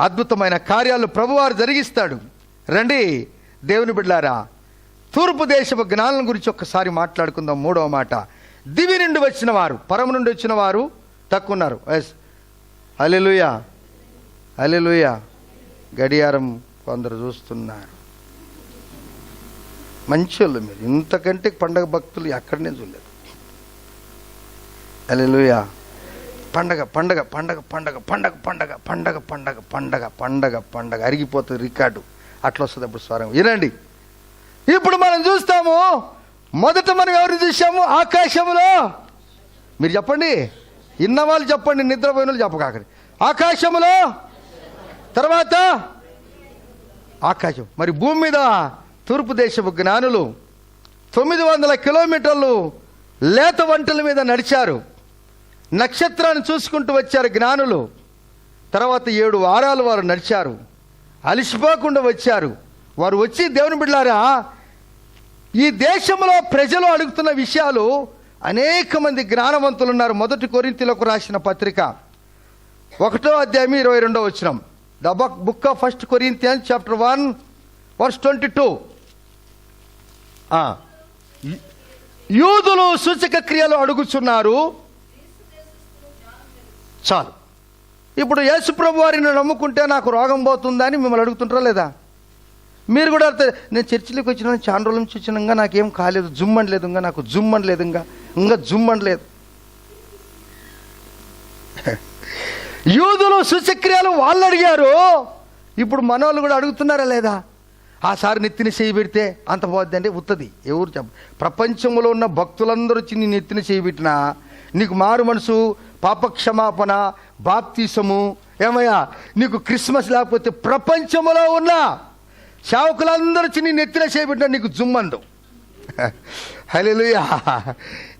అద్భుతమైన కార్యాలు ప్రభువారు జరిగిస్తాడు. రండి దేవుని బిడ్డలారా, తూర్పు దేశపు జ్ఞానం గురించి ఒక్కసారి మాట్లాడుకుందాం. 3వ మాట, దివి నుండి వచ్చిన వారు, పరము నుండి వచ్చిన వారు తక్కువ ఉన్నారు. ఎస్, హల్లెలూయా హల్లెలూయా. గడియారం కొందరు చూస్తున్నారు, మంచోళ్ళు మీరు, ఇంతకంటే పండగ భక్తులు ఎక్కడనే చూడలేదు. హల్లెలూయా. పండగ పండగ పండగ పండగ పండగ పండగ పండగ పండగ పండగ పండగ పండగ అరిగిపోతుంది రికార్డు, అట్లా వస్తుంది అప్పుడు స్వరం. వినండి, ఇప్పుడు మనం చూస్తాము, మొదట మనం ఎవరిని చూసాము? ఆకాశంలో. మీరు చెప్పండి, ఇన్నవాళ్ళు చెప్పండి, నిద్రపోయిన వాళ్ళు చెప్పకాకండి. ఆకాశంలో, తర్వాత ఆకాశం. మరి భూమి మీద తూర్పు దేశపు జ్ఞానులు 900 కిలోమీటర్లు లేత వంటల మీద నడిచారు. నక్షత్రాన్ని చూసుకుంటూ వచ్చారు జ్ఞానులు. తర్వాత 7 వారాలు వారు నడిచారు, అలిసిపోకుండా వచ్చారు. వారు వచ్చి దేవుని బిడ్డలారా, ఈ దేశంలో ప్రజలు అడుగుతున్న విషయాలు, అనేక మంది జ్ఞానవంతులు ఉన్నారు. 1 కొరింథీయులకు రాసిన పత్రిక 1వ అధ్యాయం 22వ వచనం. The book of 1 Corinthians chapter 1 verse 22. యూదులు సూచక క్రియలు అడుగుచున్నారు. చాలు. ఇప్పుడు యేసు ప్రభు వారిని నమ్ముకుంటే నాకు రోగం పోతుందని మిమ్మల్ని అడుగుతుంటారా లేదా? మీరు కూడా నేను చర్చిలోకి వచ్చిన చాలా రోజుల నుంచి వచ్చినాక నాకేం కాలేదు, జుమ్మని లేదు, ఇంకా నాకు జుమ్మని లేదు, ఇంకా జుమ్మని లేదు. యూదులు సూచక్రియలు వాళ్ళు అడిగారు, ఇప్పుడు మనోళ్ళు కూడా అడుగుతున్నారా లేదా? ఆ సారి నెత్తిని చేయి పెడితే అంత పోద్ది అంటే ఉత్తది. ఎవరు ప్రపంచంలో ఉన్న భక్తులందరూ వచ్చి నీ నెత్తిని చేయి పెట్టినా నీకు మారు మనసు, పాపక్షమాపణ, బాప్తిసము, ఏమయ్యా నీకు క్రిస్మస్ లేకపోతే ప్రపంచంలో ఉన్న సేవకులందరూ వచ్చి నీ నెత్తిన చేయబెట్టినా నీకు జుమ్మందు. హల్లెలూయా.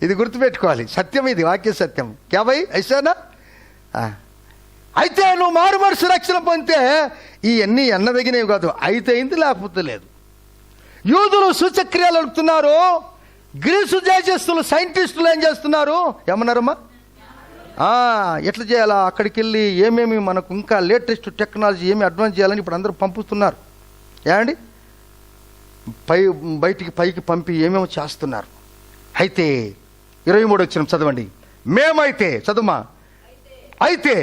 ఇది గుర్తుపెట్టుకోవాలి, సత్యం, ఇది వాక్య సత్యం. క్యాబై ఐసానా? అయితే నువ్వు మారు మనసు రక్షణ పొందితే ఇవన్నీ ఎన్నదగినవి కాదు, అయితే అయింది లేకపోతే లేదు. యూదులు సూచక్రియలు అడుగుతున్నారు. గ్రీసు దేశస్తులు సైంటిస్టులు ఏం చేస్తున్నారు? ఏమన్నారమ్మా? ఎట్లా చేయాలా, అక్కడికి వెళ్ళి ఏమేమి మనకు ఇంకా లేటెస్ట్ టెక్నాలజీ ఏమి అడ్వాన్స్ చేయాలని ఇప్పుడు అందరూ పంపుతున్నారు. ఏమండి, బయటికి పైకి పంపి ఏమేమో చేస్తున్నారు. అయితే 23 వచనం చదవండి. మేమైతే, చదువుమా, అయితే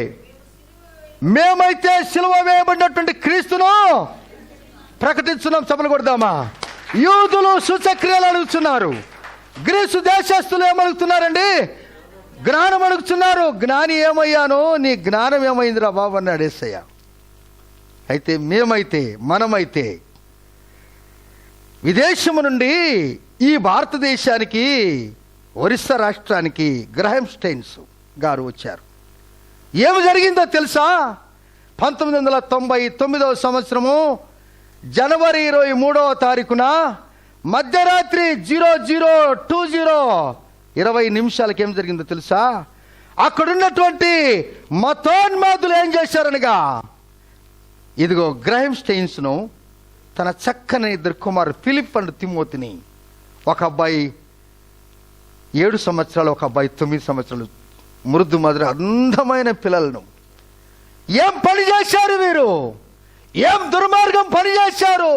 మేమైతే సిలువ వేయబడినటువంటి క్రీస్తును ప్రకటించున్నాం. సభలు కొడదామా? యూదులు సూచక్రియలు అడుగుతున్నారు. గ్రీసు దేశస్తులు ఏమడుగుతున్నారండి? జ్ఞానం అడుగుతున్నారు. జ్ఞాని ఏమయ్యాను, నీ జ్ఞానం ఏమైందిరా బాబు అన్నాడు యేసయ్య. అయితే మేమైతే, మనమైతే విదేశము నుండి ఈ భారతదేశానికి, ఒరిస్సా రాష్ట్రానికి గ్రహాం స్టెయిన్స్ గారు వచ్చారు. ఏమి జరిగిందో తెలుసా? 1999వ సంవత్సరము జనవరి 23వ తారీఖున మధ్యరాత్రి 00:20 నిమిషాలకి ఏం జరిగిందో తెలుసా? అక్కడున్నటువంటి మతోన్మాదులు ఏం చేశారనగా, ఇదిగో గ్రహాం స్టెయిన్స్ను, తన చక్కని 2 కుమారులు ఫిలిప్ అండ్ తిమోతిని, ఒక అబ్బాయి 7 సంవత్సరాలు, ఒక అబ్బాయి 9 సంవత్సరాలు, మృదు మధుర అందమైన పిల్లలను ఏం పని చేశారు వీరు? ఏం దుర్మార్గం పని చేశారు?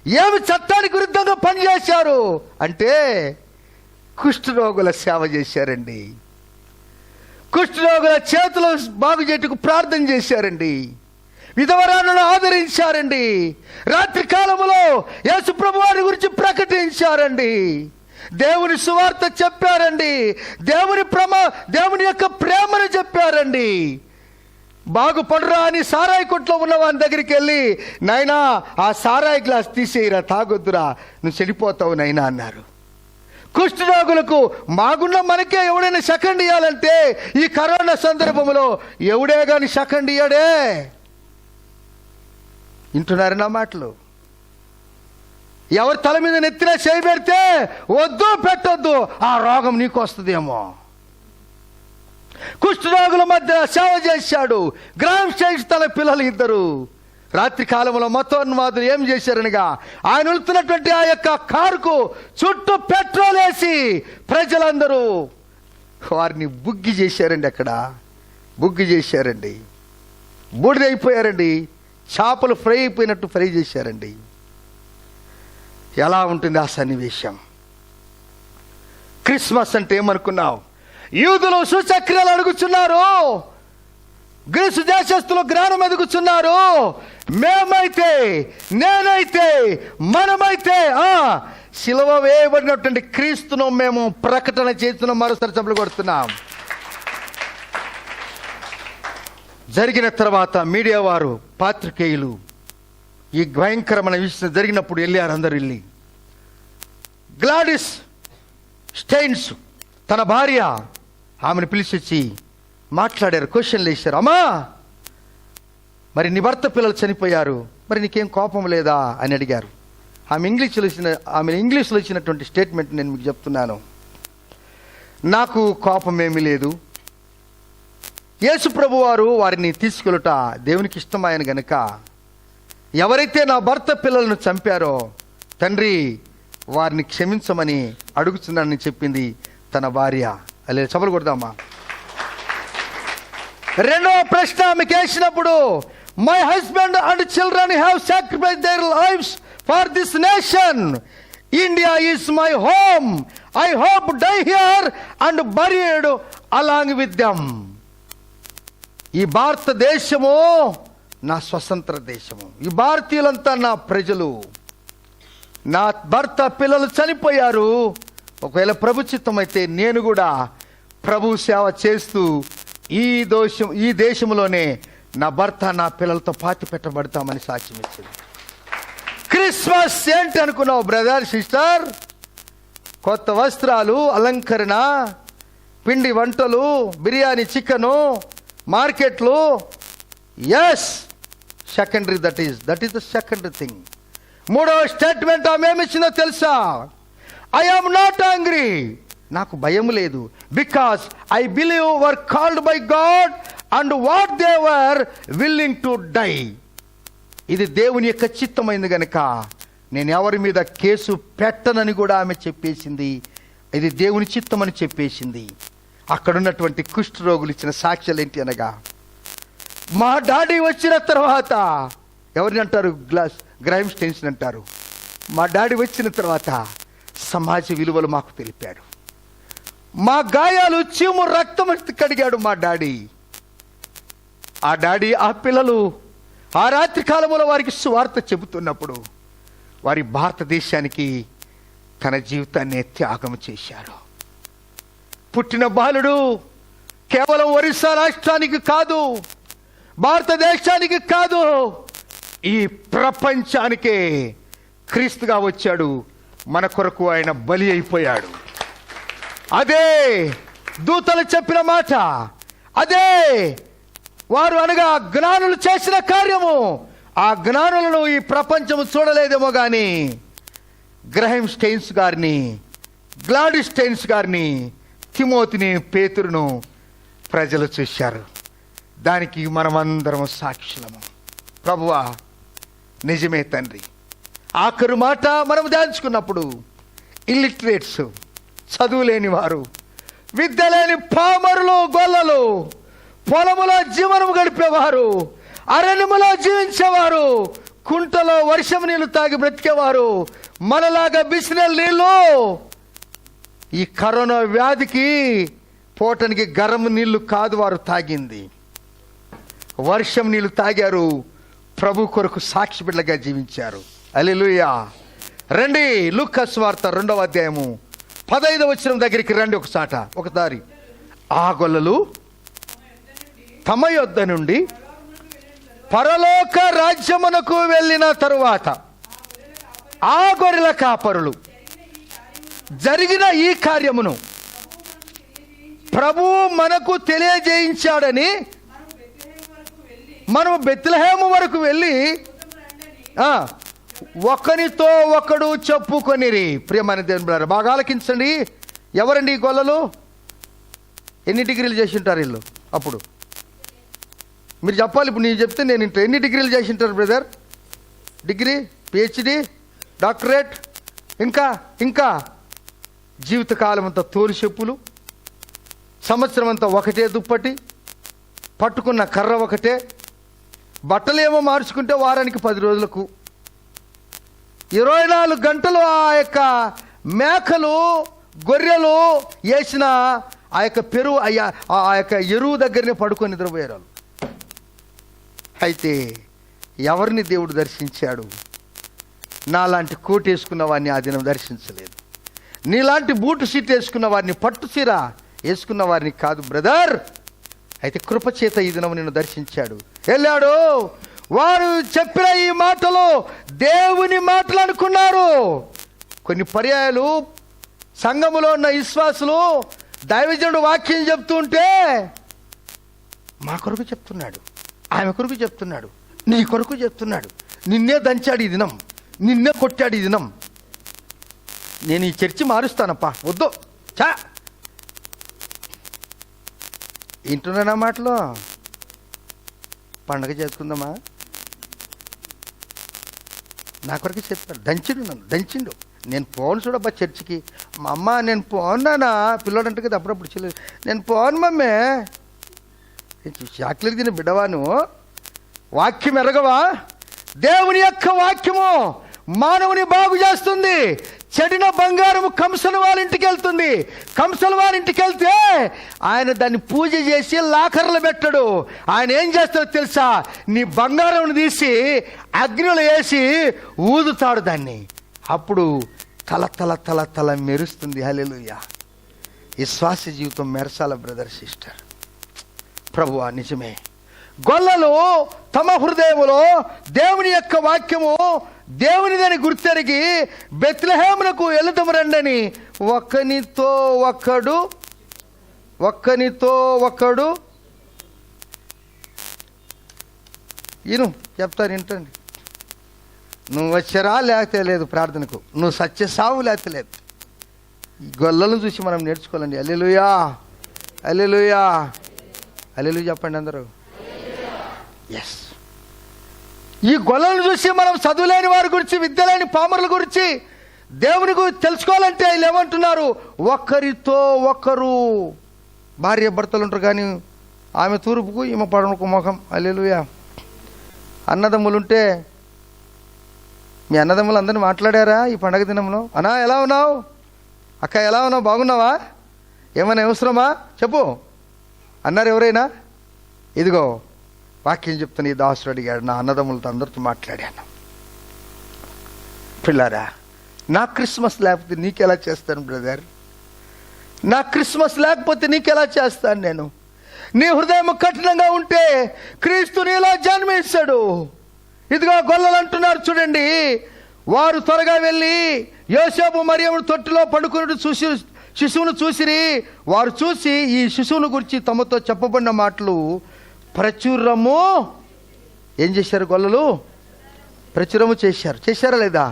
ఏమి చట్టానికి విరుద్ధంగా పనిచేశారు అంటే కుష్ఠరోగుల సేవ చేశారండి. కుష్ఠరోగుల చేతులు బాగు చేటుకు ప్రార్థన చేశారండి. విధవరాలను ఆదరించారండి. రాత్రి కాలములో యేసు ప్రభువారి గురించి ప్రకటించారండి. దేవుని సువార్త చెప్పారండి. దేవుని యొక్క ప్రేమను చెప్పారండి. బాగుపడరా అని సారాయి కొట్లో ఉన్న వాని దగ్గరికి వెళ్ళి, నాయనా ఆ సారాయి గ్లాస్ తీసేయరా, తాగొద్దురా, నువ్వు చెడిపోతావు నైనా అన్నారు. కుష్ఠరోగులకు మాగున్న మనకే ఎవడైనా సెకండ్ ఇవ్వాలంటే ఈ కరోనా సందర్భంలో ఎవడే కానీ సెకండ్ ఇయ్యాడే. వింటున్నారు నా మాటలు? ఎవరి తల మీద నెత్తిన చేయి పెడితే వద్దు, పెట్టొద్దు, ఆ రోగం నీకు వస్తుందేమో. కుష్ఠరోగుల మధ్య సేవ చేశాడు. గ్రామ్ స్టేజ్ తన పిల్లలు ఇద్దరు రాత్రి కాలంలో మతోన్మాదులు ఏం చేశారనగా, ఆయన వెళ్తున్నటువంటి ఆ యొక్క కారుకు చుట్టూ పెట్రోల్ వేసి ప్రజలందరూ వారిని బుగ్గి చేశారండి. అక్కడ బుగ్గి చేశారండి, బూడిదైపోయారండి. చేపలు ఫ్రై అయిపోయినట్టు ఫ్రై చేశారండి. ఎలా ఉంటుంది ఆ సన్నివేశం? క్రిస్మస్ అంటే ఏమనుకున్నావు? యూదులు సూచక్రియలు అడుగుచున్నారు, గ్రీసు దేశస్తులు జ్ఞానం ఎదుగుచున్నారు. మేమైతే, నేనైతే, మనమైతే శిలువ వేయబడినటువంటి క్రీస్తును మేము ప్రకటన చేస్తున్నాం. మరోసారి చప్పట్లు కొడుతున్నాం. జరిగిన తర్వాత మీడియా వారు, పాత్రికేయులు ఈ భయంకరమైన విషయం జరిగినప్పుడు వెళ్ళారు. అందరు వెళ్ళి గ్లాడిస్ స్టెయిన్స్ తన భార్య ఆమెను పిలిచి మాట్లాడారు, క్వశ్చన్లు వేశారు. అమ్మా, మరి నీ భర్త పిల్లలు చనిపోయారు, మరి నీకేం కోపం లేదా అని అడిగారు. ఆమె ఇంగ్లీష్లో ఇచ్చినటువంటి స్టేట్మెంట్ నేను మీకు చెప్తున్నాను. నాకు కోపం ఏమీ లేదు. యేసు ప్రభు వారు వారిని తీసుకెళ్ళుట దేవునికి ఇష్టమైన గనుక ఎవరైతే నా భర్త పిల్లలను చంపారో తండ్రి వారిని క్షమించమని అడుగుతున్నానని చెప్పింది తన భార్య. అలే చప్పట్లు కొడదామా. రెండవ ప్రశ్న ఆమెకి వేసినప్పుడు, my husband and children have sacrifice their lives for this nation. India is my home. I hope die here and buried along with them. ఈ భారతదేశము నా స్వతంత్ర దేశము, ఈ భారతీయులంతా నా ప్రజలు. నా భర్త పిల్లలు చనిపోయారు. ఒకవేళ ప్రభు చిత్తం అయితే నేను కూడా ప్రభు సేవ చేస్తూ ఈ దేశంలోనే నా భర్త నా పిల్లలతో పాతి పెట్టబడతామని సాక్ష్యం ఇచ్చింది. క్రిస్మస్ ఏంటి అనుకున్నావు బ్రదర్, సిస్టర్? కొత్త వస్త్రాలు, అలంకరణ, పిండి వంటలు, బిర్యానీ, చికెను, మార్కెట్లు. Yes, secondary. That is the secondary thing. మూడవ స్టేట్మెంట్ ఆమె ఏమిచ్చిందో తెలుసా? I am not angry. నాకు భయం లేదు. Because I believe were called by God and what they were willing to die. ఇది దేవుని యొక్క చిత్తమైంది గనక నేను ఎవరి మీద కేసు పెట్టనని కూడా ఆమె చెప్పేసింది. ఇది దేవుని చిత్తమని చెప్పేసింది. అక్కడున్నటువంటి కుష్ఠరోగులు ఇచ్చిన సాక్ష్యాలు ఏంటి అనగా, మా డాడీ వచ్చిన తర్వాత, ఎవరిని అంటారు? గ్రామ్ స్టెయిన్స్ అంటారు. మా డాడీ వచ్చిన తర్వాత సమాజ విలువలు మాకు తెలిపాడు. మా గాయాలు చీము రక్తం కడిగాడు మా డాడీ. ఆ పిల్లలు ఆ రాత్రి కాలంలో వారికి సువార్త చెబుతున్నప్పుడు వారి భారతదేశానికి తన జీవితాన్ని త్యాగం చేశారు. పుట్టిన బాలుడు కేవలం ఒరిస్సా రాష్ట్రానికి కాదు, భారతదేశానికి కాదు, ఈ ప్రపంచానికే క్రీస్తుగా వచ్చాడు. మన కొరకు ఆయన బలి అయిపోయాడు. అదే దూతలు చెప్పిన మాట, అదే వారు అనగా జ్ఞానులు చేసిన కార్యము. ఆ జ్ఞానులను ఈ ప్రపంచము చూడలేదేమో కానీ గ్రహం స్టెయిన్స్ గారిని, గ్లాడిస్ స్టెయిన్స్ గారిని, తిమోతిని, పేతురును ప్రజలు చూశారు. దానికి మనమందరం సాక్షులము. ప్రభువా, నిజమే తండ్రి. ఆఖరు మాట మనం ధ్యానించుకున్నప్పుడు ఇల్లిటరేట్స్, చదువులేని వారు, విద్య లేని పామరులు, గొల్లలు, పొలములో జీవనం గడిపేవారు, అరణ్యములో జీవించేవారు, కుంటలో వర్షం నీళ్లు తాగి బ్రతికేవారు, మనలాగా బిసినెల్ నీళ్లు ఈ కరోనా వ్యాధికి పోవటానికి గరం నీళ్లు కాదు వారు తాగింది, వర్షం నీళ్లు తాగారు. ప్రభు కొరకు సాక్షి బిడ్డగా జీవించారు. హల్లెలూయా. రండి, లూకా సువార్త 2వ అధ్యాయము 15వ వచనం దగ్గరికి రండి ఒకసారి. ఆ గొల్లలు తమ యొద్ద నుండి పరలోక రాజ్యమునకు వెళ్ళిన తరువాత ఆ గొర్రెల కాపరులు జరిగిన ఈ కార్యమును ప్రభువు మనకు తెలియజేయించాడని మనం బెత్లెహేము వరకు వెళ్ళి ఒకరితో ఒకడు చెప్పుకొనిరి. ప్రియమైన దేవుని బిడ్డలారా, బాగా ఆలకించండి. ఎవరండి ఈ గొల్లలు? ఎన్ని డిగ్రీలు చేసి ఉంటారు వీళ్ళు? అప్పుడు మీరు చెప్పాలి. ఇప్పుడు నేను చెప్తే నేను ఇంట్లో ఎన్ని డిగ్రీలు చేసి ఉంటారు బ్రదర్? డిగ్రీ, పిహెచ్డి, డాక్టరేట్, ఇంకా ఇంకా జీవితకాలం అంతా తోలు చెప్పులు, సంవత్సరం అంతా ఒకటే దుప్పటి, పట్టుకున్న కర్ర ఒకటే, బట్టలేమో మార్చుకుంటే వారానికి 10 రోజులకు, 24 గంటలు ఆ యొక్క మేకలు గొర్రెలు వేసిన ఆ యొక్క పెరుగు ఆ యొక్క ఎరువు దగ్గరనే పడుకొని నిద్రపోయారు. అయితే ఎవరిని దేవుడు దర్శించాడు? నాలాంటి కోట్ వేసుకున్న వాడిని ఆ దినం దర్శించలేదు. నీలాంటి బూటు సీట్ వేసుకున్న వారిని, పట్టు చీర వేసుకున్న వారిని కాదు బ్రదర్. అయితే కృపచేత ఈ దినం నిన్ను దర్శించాడు. వెళ్ళాడు. వారు చెప్పిన ఈ మాటలు దేవుని మాటలు అనుకున్నారు. కొన్ని పర్యాయాలు సంఘములో ఉన్న విశ్వాసులు దైవజనుడు వాక్యం చెప్తూ ఉంటే మా కొరకు చెప్తున్నాడు, ఆమె కొరకు చెప్తున్నాడు, నీ కొరకు చెప్తున్నాడు, నిన్నే దంచాడు ఈ దినం, నిన్నే కొట్టాడు ఈ దినం, నేను ఈ చర్చి మారుస్తానప్పా, వద్దు చా వింటున్నా మాటలో. పండగ చేసుకుందామా? నా కొరకు చెప్పాడు. దంచిండు, నన్ను దంచిండు. నేను పోను చూడబ్బా చర్చికి. మా అమ్మ నేను పోన్నానా, పిల్లోడు అంటే కదా అప్పుడప్పుడు చెల్లి, నేను పోను మమ్మే. చాక్లెట్ తిని బిడ్డవా నువ్వు? వాక్యం ఎరగవా? దేవుని యొక్క వాక్యము మానవుని బాగు చేస్తుంది. చెడిన బంగారము కంసల వారింటికి వెళ్తుంది. కంసల వారింటికి వెళ్తే ఆయన దాన్ని పూజ చేసి లాకర్లు పెట్టడు. ఆయన ఏం చేస్తాడో తెలుసా? నీ బంగారం తీసి అగ్నిలో వేసి ఊదుతాడు దాన్ని. అప్పుడు తల తల తల తల మెరుస్తుంది. హల్లెలూయా. విశ్వాస జీవితం మెరసాల బ్రదర్ సిస్టర్. ప్రభువా నిజమే. గొల్లలు తమ హృదయములో దేవుని యొక్క వాక్యము దేవునిదని గుర్తెరిగి బెత్లెహేమునకు వెళుదము రండని ఒకనితో ఒకడు ఈను చెప్తాను. ఏంటండి, నువ్వు వచ్చారా లేకపోతే లేదు ప్రార్థనకు, నువ్వు సత్య సావు లేకపోతే లేదు. ఈ గొల్లలను చూసి మనం నేర్చుకోవాలండి. హల్లెలూయా, హల్లెలూయా, హల్లెలూయా చెప్పండి అందరూ. ఎస్. ఈ గొల్లలను చూసి మనం చదువులేని వారి గురించి, విద్య లేని పామరుల గురించి, దేవుని గురించి తెలుసుకోవాలంటే వీళ్ళు ఏమంటున్నారు? ఒకరితో ఒకరు. భార్య భర్తలు ఉంటారు కానీ ఆమె తూర్పుకు ఈమె పడమకు ముఖం. హల్లెలూయా. అన్నదమ్ములుంటే మీ అన్నదమ్ములు అందరినీ మాట్లాడారా ఈ పండగ దినంలో? అన్నా ఎలా ఉన్నావు, అక్క ఎలా ఉన్నావు, బాగున్నావా, ఏమైనా అవసరమా చెప్పు అన్నారు ఎవరైనా? ఇదిగో వాక్యం చెప్తాను. ఈ దాసుడు అడిగాడు, నా అన్నదమ్ములతో అందరితో మాట్లాడాను. పిల్లారా, నా క్రిస్మస్ లేకపోతే నీకెలా చేస్తాను బ్రదర్? నా క్రిస్మస్ లేకపోతే నీకెలా చేస్తాను నేను? నీ హృదయం కఠినంగా ఉంటే క్రీస్తు నీలా జన్మిస్తాడు. ఇదిగో గొల్లలు అంటున్నారు చూడండి. వారు త్వరగా వెళ్ళి యోసేపు మరియమ్మ తొట్టిలో పడుకుని శిశువును చూసిరి. వారు చూసి ఈ శిశువును గురించి తమతో చెప్పబడిన మాటలు ప్రచురము ఏం చేశారు? గొల్లలు ప్రచురము చేశారా లేదా?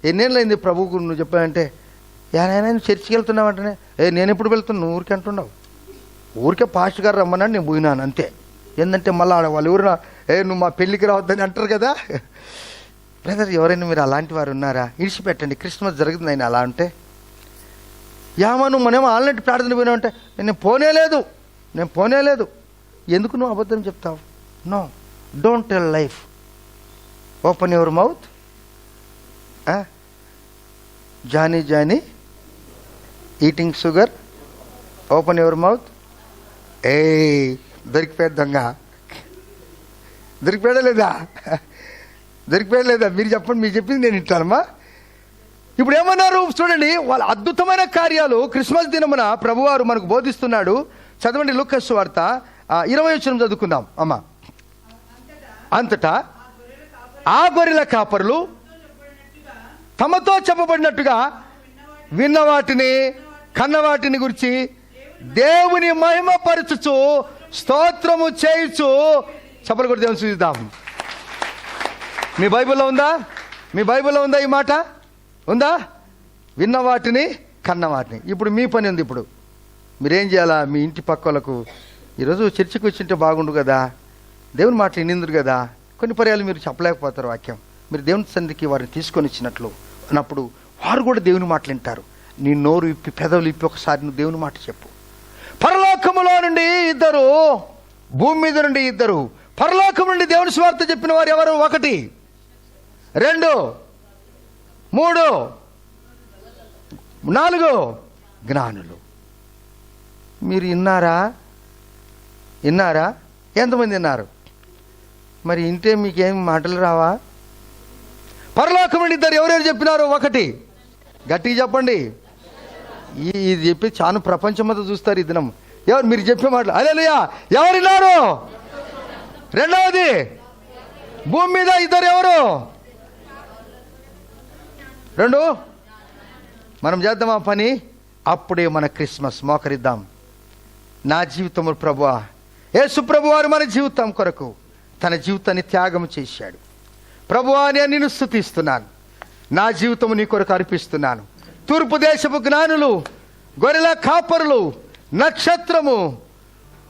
ఎన్నేళ్ళైంది ప్రభువుకు నువ్వు చెప్పానంటే, ఏనాయన చర్చికి వెళ్తున్నావు అంటేనే, నేను ఎప్పుడు వెళ్తున్నా, నువ్వు ఊరికే అంటున్నావు. ఊరికే పాస్టర్ గారు రమ్మన్నాడు, నేను పోయినాను అంతే. ఏంటంటే మళ్ళీ వాళ్ళు ఎవరైనా నువ్వు మా పెళ్ళికి రావద్దని అంటారు కదా. బ్రదర్, ఎవరైనా మీరు అలాంటి వారు ఉన్నారా? ఇడిచిపెట్టండి. క్రిస్మస్ జరుగుతుంది ఆయన అలా అంటే. యామా నువ్వు మనేమో ఆల్రెడీ ప్రార్థన పోయినావు అంటే, నేను పోనే లేదు. ఎందుకు నువ్వు అబద్ధం చెప్తావు? No, don't tell life. Open your mouth. Johnny eating sugar. Open your mouth. దొరికిపోయాడు దొంగ. దొరికిపోయాడా లేదా? మీరు చెప్పండి, మీరు చెప్పింది నేను వింటానమ్మా. ఇప్పుడు ఏమన్నారు చూడండి. వాళ్ళ అద్భుతమైన కార్యాలు క్రిస్మస్ దినమున ప్రభువారు మనకు బోధిస్తున్నాడు. చదవండి లూకా సువార్త 20వ వచనం చదువుకుందాం అమ్మా. అంతటా ఆ గొర్రెల కాపరులు తమతో చెప్పబడినట్టుగా విన్నవాటిని కన్నవాటిని గురించి దేవుని మహిమపరచుచు స్తోత్రము చేయుచు చప్పలు కొట్టి దేవుని స్తుతిద్దాం. మీ బైబిల్లో ఉందా? మీ బైబిల్లో ఉందా ఈ మాట? ఉందా? విన్నవాటిని కన్నవాటిని. ఇప్పుడు మీ పని ఉంది. ఇప్పుడు మీరేం చేయాలా? మీ ఇంటి పక్కలకు ఈరోజు చర్చికి వచ్చింటే బాగుండు కదా, దేవుని మాటలు వినిందురు కదా. కొన్ని పర్యాలు మీరు చెప్పలేకపోతారు వాక్యం. మీరు దేవుని సన్నిధికి వారిని తీసుకొని వచ్చినట్లు అన్నప్పుడు వారు కూడా దేవుని మాటలు వింటారు. నీ నోరు ఇప్పి పెదవులు ఇప్పి ఒకసారి నువ్వు దేవుని మాట చెప్పు. పరలోకములో నుండి ఇద్దరు, భూమి మీద నుండి ఇద్దరు. పరలోకం నుండి దేవుని స్వార్థ చెప్పిన వారు ఎవరు? 1, 2, 3, 4 జ్ఞానులు. మీరు విన్నారా? ఎంతమంది విన్నారు? మరి ఇంటే మీకేం మాటలు రావా? పరలోకం నుండి ఇద్దరు ఎవరెవరు చెప్పినారు? 1 గట్టిగా చెప్పండి. ఇది చెప్పి చాలా ప్రపంచమంతా చూస్తారు ఈ దినం. ఎవరు మీరు చెప్పే మాటలు? హల్లెలూయా. ఎవరు విన్నారు? 2వది భూమి మీద ఇద్దరు ఎవరు? 2 మనం చేద్దామా పని? అప్పుడే మన క్రిస్మస్. మోకరిద్దాం. నా జీవితము ప్రభువా, యేసు ప్రభువారు మన జీవితం కొరకు తన జీవితాన్ని త్యాగం చేశాడు. ప్రభువా నేను నిన్ను స్తుతిస్తున్నాను. నా జీవితము నీ కొరకు అర్పిస్తున్నాను. తూర్పు దేశపు జ్ఞానులు, గొర్రెల కాపరులు, నక్షత్రము,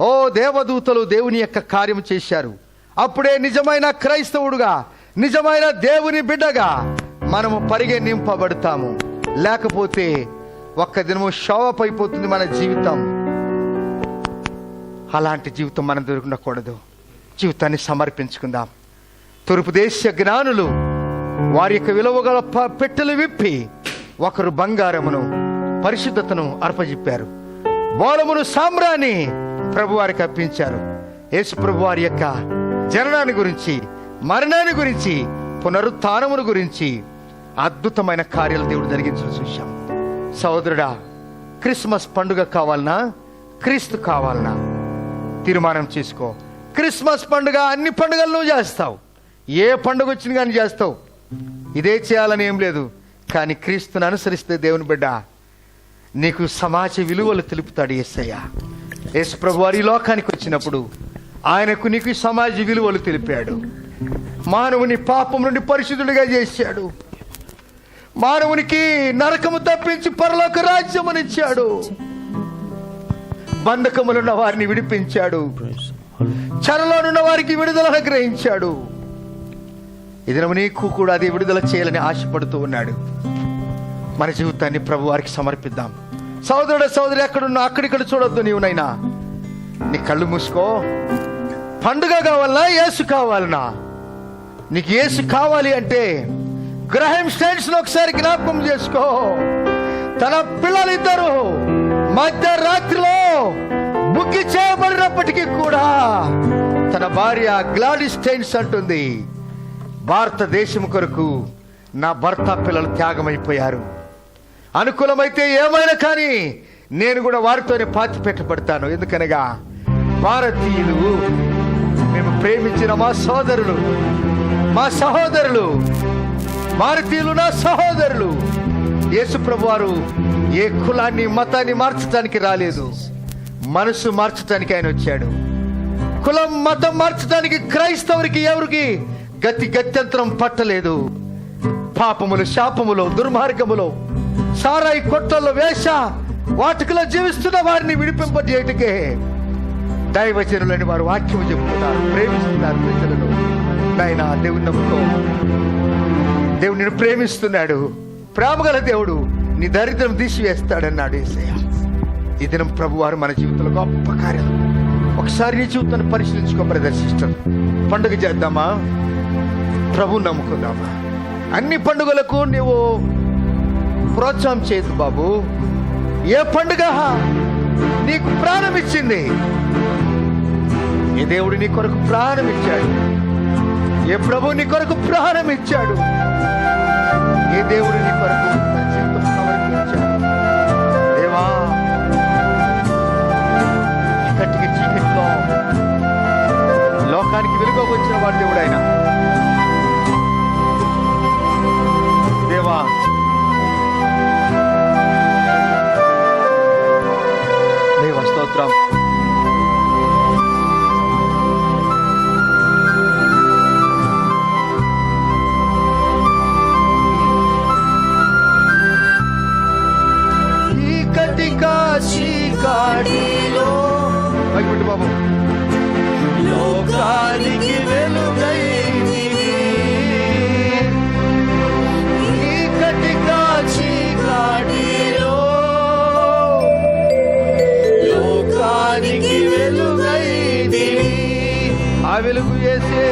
ఓ దేవదూతలు దేవుని యొక్క కార్యం చేశారు. అప్పుడే నిజమైన క్రైస్తవుడుగా, నిజమైన దేవుని బిడ్డగా మనము పరిగణింపబడతాము. లేకపోతే ఒక్క దినము షోవప్ అయిపోతుంది మన జీవితం. అలాంటి జీవితం మనం దొరకకూడదు. జీవితాన్ని సమర్పించుకుందాం. తూర్పు దేశ జ్ఞానులు వారి యొక్క విలువగల పెట్టెలు విప్పి ఒకరు బంగారమును పరిశుద్ధతను అర్పజెప్పారు. బోళమును సామ్రాన్ని ప్రభు వారికి అర్పించారు. యేసు ప్రభు వారి యొక్క జననాన్ని గురించి, మరణాన్ని గురించి, పునరుత్థానమును గురించి అద్భుతమైన కార్యాలు దేవుడు జరిగించడం చూశాం. సహోదరుడా, క్రిస్మస్ పండుగ కావాలనా, క్రీస్తు కావాలనా? తీర్మానం చేసుకో. క్రిస్మస్ పండుగ అన్ని పండుగలు నువ్వు చేస్తావు. ఏ పండుగ వచ్చిన కానీ చేస్తావు. ఇదే చేయాలని ఏం లేదు. కానీ క్రీస్తుని అనుసరిస్తే దేవుని బిడ్డ నీకు సమాజ విలువలు తెలుపుతాడు యేసయ్య. యేసు ప్రభు వారి లోకానికి వచ్చినప్పుడు ఆయనకు నీకు సమాజ విలువలు తెలిపాడు. మానవుని పాపం నుండి పరిశుద్ధుడిగా చేశాడు. మానవునికి నరకము తప్పించి పరలోక రాజ్యమునిచ్చాడు. బంధకములున్న వారిని విడిపించాడు. చెరలోనున్న వారికి విడుదల అనుగ్రహించాడు. ఇది నీకు కూడా అది విడుదల చేయాలని ఆశపడుతూ ఉన్నాడు. మన జీవితాన్ని ప్రభు వారికి సమర్పిద్దాం. సోదరుడు సోదరి ఎక్కడున్నా అక్కడిక్కడ చూడొద్దు. నీవునైనా నీ కళ్ళు మూసుకో. పండుగ కావాలన్నా, యేసు కావాలన్నా? నీకు యేసు కావాలి అంటే గ్రహం స్టేట్స్ ఒకసారి జ్ఞాపకం చేసుకో. తన పిల్లలిద్దరూ మధ్యరాత్రిలో బుక్కి చేయబడినప్పటికీ కూడా తన భార్య గ్లాడిస్ స్టెయిన్స్ అంటుంది, భారతదేశం కొరకు నా భర్త పిల్లలు త్యాగమైపోయారు. అనుకూలమైతే ఏమైనా కానీ నేను కూడా వారితోనే పాతి పెట్టబడతాను. ఎందుకనగా భారతీయులు, మేము ప్రేమించిన మా సోదరులు, మా సహోదరులు, భారతీయులు నా సహోదరులు. యేసు ప్రభు వారు ఏ కులాన్ని మతాన్ని మార్చడానికి రాలేదు, మనసు మార్చడానికి ఆయన వచ్చాడు. కులం మతం మార్చడానికి క్రైస్తవునికి ఎవరికి గత్యంతరం పట్టలేదు. పాపములు, శాపములు, దుర్మార్గములు, సారాయి కొట్టల్లో, వేష వాటికలో జీవిస్తున్న వారిని విడిపింపజేయటకే దైవజనులని వారు వాక్యం చెప్తున్నారు, ప్రేమిస్తున్నారు ప్రజలను. నాయనా, దేవుని నమ్ముకో. దేవుడు నిన్ను ప్రేమిస్తున్నాడు. ప్రేమగల దేవుడు నీ దరిద్రం తీసివేస్తాడన్నాడు యేసయ్య. ఈ దినం ప్రభు వారు మన జీవితంలో గొప్ప కార్యం. ఒకసారి నీ జీవితాన్ని పరిశీలించుకో బ్రదర్, సిస్టర్. పండుగ చేద్దామా? ప్రభువు నమ్ముకుందామా? అన్ని పండుగలకు నువ్వు ప్రోత్సాహం చేయదు బాబు. ఏ పండుగ నీకు ప్రాణం ఇచ్చింది? ఏ దేవుడు నీ కొరకు ప్రాణం ఇచ్చాడు? ఏ ప్రభు నీ కొరకు ప్రాణం ఇచ్చాడు? ఏ దేవుడు నీ కొరకు తన జీవితం సమర్పించాడు? దేవా, ఈ కట్టిక చీకటిలో చీకాటిలో పైకి బాబు లోకానికి వెలుగై చీకాటిలో లోకానికి వెలుగై ఆ వెలుగు యేసే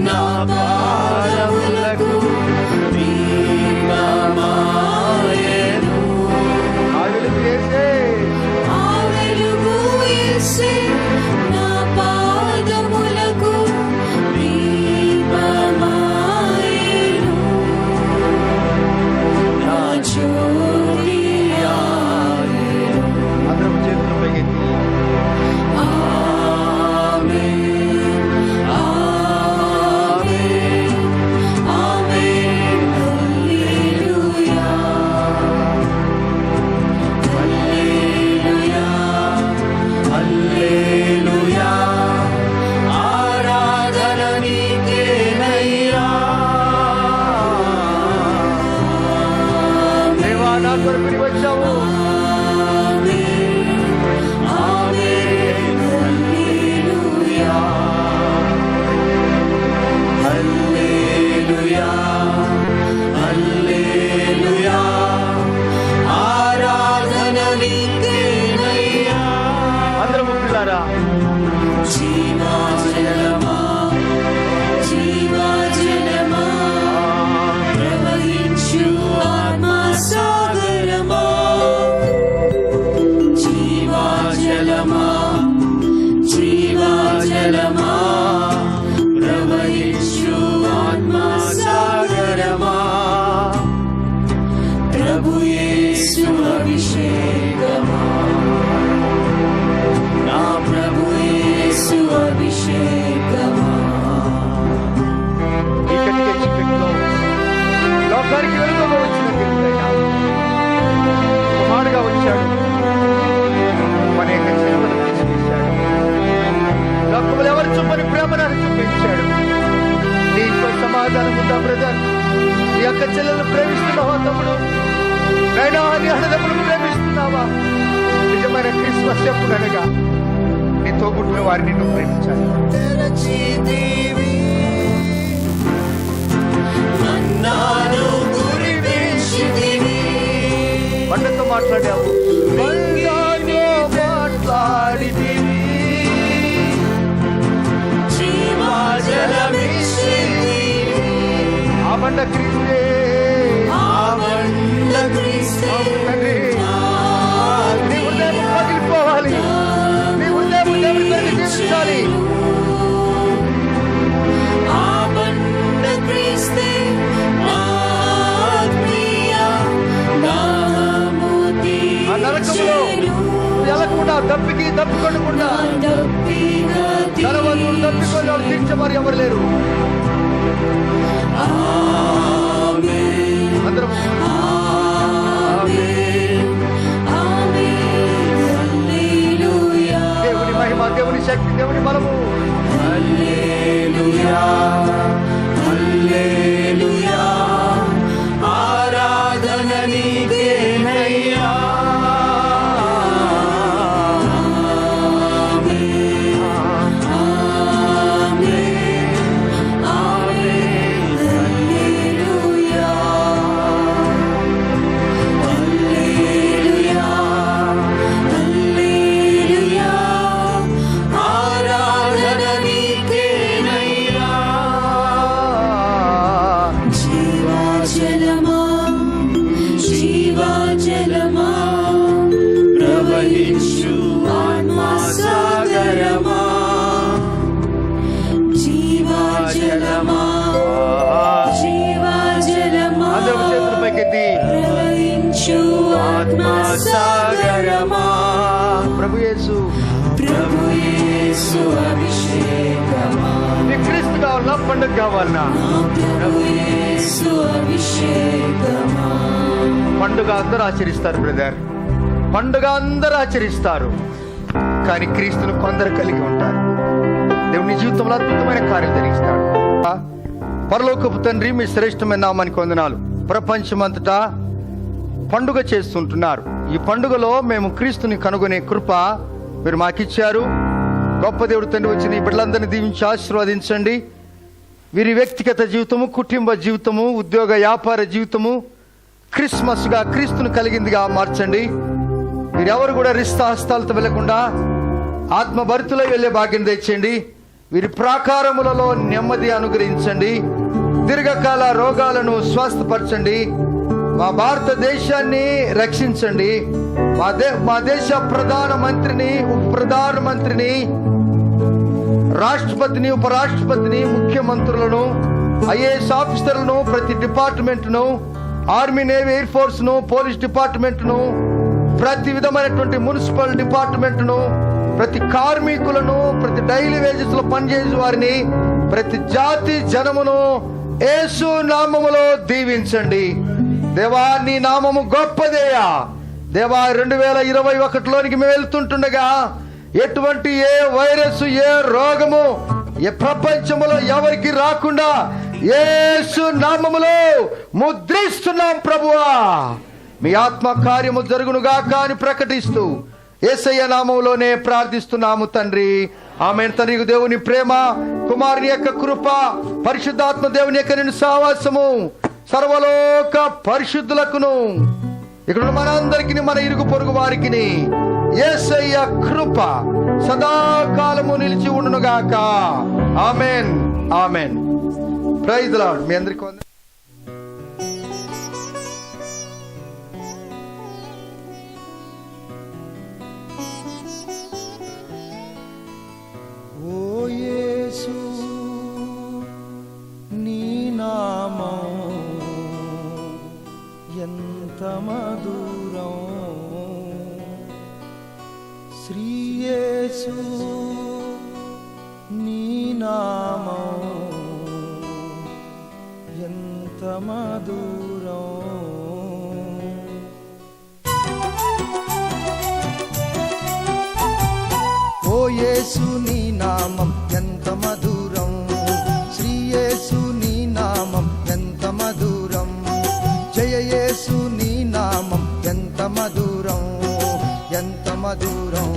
నా పాదములకు దీపమాయెను. ఆ వెలుగు యేసే నా పాదములకు దీపమాయెను. నా జ్యోతి ఆరెను. అందరం చేతులు పైకెత్తి నా కొరకు వచ్చావు. అందరము పిల్లారా ప్రభు యేసు అభిషేకమా, నా ప్రభు యేసు అభిషేకమా. ఈ కటిక చీకటిలో లోకానికి వెలుగుగా వచ్చిన దేవుడైన కుమారుడుగా వచ్చాడు. అనేక శ్రమలు తీసుకొచ్చాడు. లోకములు ఎవరు చూపని ప్రేమను చూపించాడు. నీతో సమాధానం ఉందా బ్రదర్? నీ యొక్క చెల్లెలను ప్రేమిస్తున్నావా తమ్ముడు? నైనా నీ అన్నదమ్ములు ప్రేమిస్తున్నావా? నిజమైన క్రిస్మస్ ఎప్పుడనగా నీతో పుట్టిన వారిని నువ్వు ప్రేమించాలి. పండుగతో మాట్లాడావు, ఆ బండ క్రీస్తే, తండ్రి నీ హృదయం పగిలిపోవాలి. నీ హృదయం దేవుని కొరకు జీవించాలి. ఆ నరకంలో ఎలకుండా తప్పికొనకుండా ధనవంతుడు తప్పికొని తీర్చేవారు ఎవరు లేరు. అందరం దేవుని మహిమ, దేవుని శక్తి, దేవుని బలము. హల్లెలూయా, హల్లెలూయా, ఆరాధన నీకేనయ్యా. ప్రవహించు ఆత్మసాగరమా, జీవజలమా, జీవజలమా, అందరూ చేతుల పైకెత్తి ప్రవహించు ఆత్మసాగరమా. ప్రభు యేసు అభిషేకమా. నీ క్రీస్తు కావాలన్నా, పండుగ కావాలన్నా, ప్రభు యేసు అభిషేకమా. పండుగ అందరూ ఆచరిస్తారు బ్రదర్, పండుగ అందరూ ఆచరిస్తారు. కానీ క్రీస్తును కొందరు కలిగి ఉంటారు. దేవుని జీవితంలో అద్భుతమైన కార్యం జరిగిస్తాడు. పరలోకపు తండ్రి, మీ శ్రేష్టమైన నామానికి వందనాలు. ప్రపంచమంతటా పండుగ చేస్తుంటున్నారు. ఈ పండుగలో మేము క్రీస్తుని కనుగొనే కృప మీరు మాకిచ్చారు. గొప్ప దేవుడు తండ్రి, వచ్చిన ఈ బిడ్డలందరినీ దీవించి ఆశీర్వదించండి. వీరి వ్యక్తిగత జీవితము, కుటుంబ జీవితము, ఉద్యోగ వ్యాపార జీవితము క్రిస్మస్గా క్రీస్తును కలిగిందిగా మార్చండి. వీరెవరు కూడా రిస్తాహస్తాలతో వెళ్లకుండా ఆత్మభరితులై వెళ్ళే భాగ్యం తెచ్చండి. వీరి ప్రాకారములలో నెమ్మది అనుగ్రహించండి. దీర్ఘకాల రోగాలను స్వస్థపరచండి. మా భారతదేశాన్ని రక్షించండి. మా దేశ ప్రధానమంత్రిని, ఉప ప్రధానమంత్రిని, రాష్ట్రపతిని, ఉపరాష్ట్రపతిని, ముఖ్యమంత్రులను, ఐఏఎస్ ఆఫీసర్లను, ప్రతి డిపార్ట్మెంట్ను, ఆర్మీ, నేవీ, ఎయిర్ ఫోర్స్ ను, పోలీస్ డిపార్ట్మెంట్ను, ప్రతి విధమైనటువంటి మున్సిపల్ డిపార్ట్మెంట్ను, ప్రతి కార్మికులను, ప్రతి డైలీ వేజెస్ లో పనిచేసే వారిని, ప్రతి జాతి జనమును యేసు నామములో దీవించండి. దేవా, నీ నామము గొప్పదేయా. దేవా, 2021లోనికి మేము వెళ్తుంటుండగా ఎటువంటి ఏ వైరస్, ఏ రోగము ఏ ప్రపంచములో ఎవరికి రాకుండా యేసు నామములో ముద్రిస్తున్నాం ప్రభువా. మీ ఆత్మ కార్యము జరుగునుగాక అని ప్రకటిస్తూ యేసయ్య నామములోనే ప్రార్థిస్తున్నాము తండ్రి. ఆమేన్. తండ్రి దేవుని ప్రేమ, కుమారుని యొక్క కృప, పరిశుద్ధాత్మ దేవుని యొక్క నిన్ను సావాసము సర్వలోక పరిశుద్ధులకును ఇక్కడ మనందరికి, మన ఇరుగు పొరుగు వారికి యేసయ్య కృప సదాకాలము నిలిచి ఉండునుగాక. Amen, amen. Praise the Lord. మీ అందరికీ వందనాలు. ఓ యేసు, నీ నామం ఎంత మధురం. శ్రీ యేసు, నీ నామం ఎంత మధురం. ఓ యేసు, నీ నామం ఎంత మధురం. శ్రీ యేసు, నీ నామం ఎంత మధురం. జయ యేసు, నీ నామం ఎంత మధురం, ఎంత మధురం.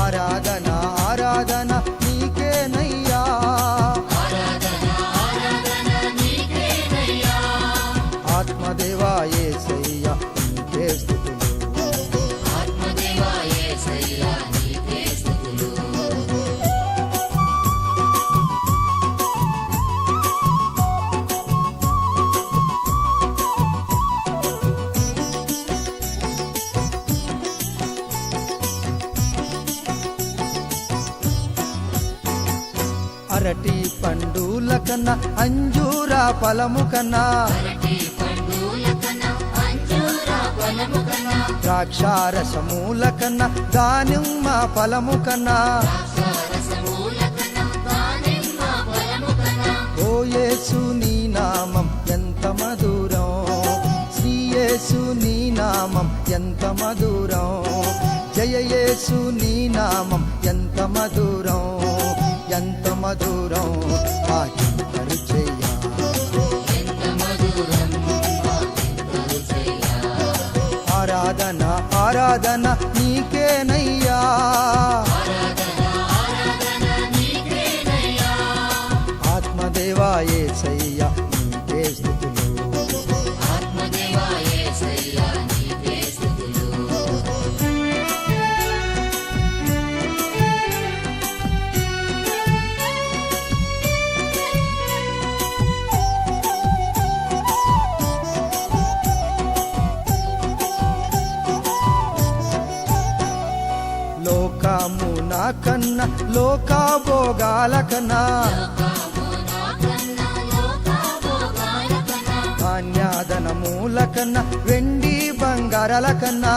ఆరాధన, ఆరాధన నీకేనయ్యా. ఆత్మదేవా యేసయ్యా, నీకే స్తుతులు. అరటి పండుల కన్నా, అంజూర ఫలము కన్నా, ద్రాక్షారసమూల కన్నా, దానిమ్మ ఫలము కన్నా. ఓ యేసు, నీ నామం ఎంత మధురం. శ్రీ యేసు, నీ నామం ఎంత మధురం. జయ యేసు, నీ నామం ఎంత మధురం, ఎంత మధురం. ఆరాధన, ఆరాధన నీకేనయ్యా. ఆత్మదేవా యేసయ్యా, నీకే స్తుతులు. లోకమున కన్నా, లోకభోగాల కన్నా, ధాన్యాదనమూల కన్నా, వెండి బంగారాల కన్నా.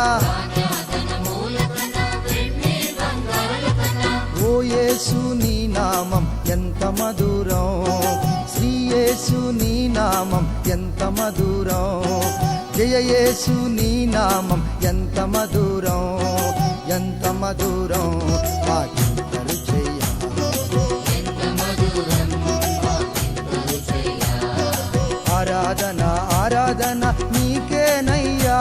ఓ యేసు, నీ నామం ఎంత మధురం. శ్రీ యేసు, నీ నామం ఎంత మధురం. జయ యేసు, నీ నామం ఎంత మధురం, ఎంత మధురం. ఆరాధన, ఆరాధన ఆరాధన నీకేనయ్యా,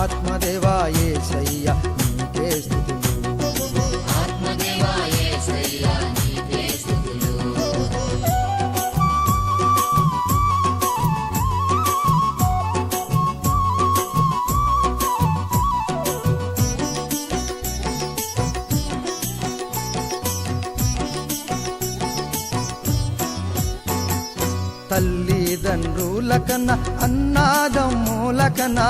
ఆత్మదేవా యేసయ్యా నీకే స్తుతులు. తల్లిదండ్రుల కన్నా అన్నాదమ్ముల కన్నా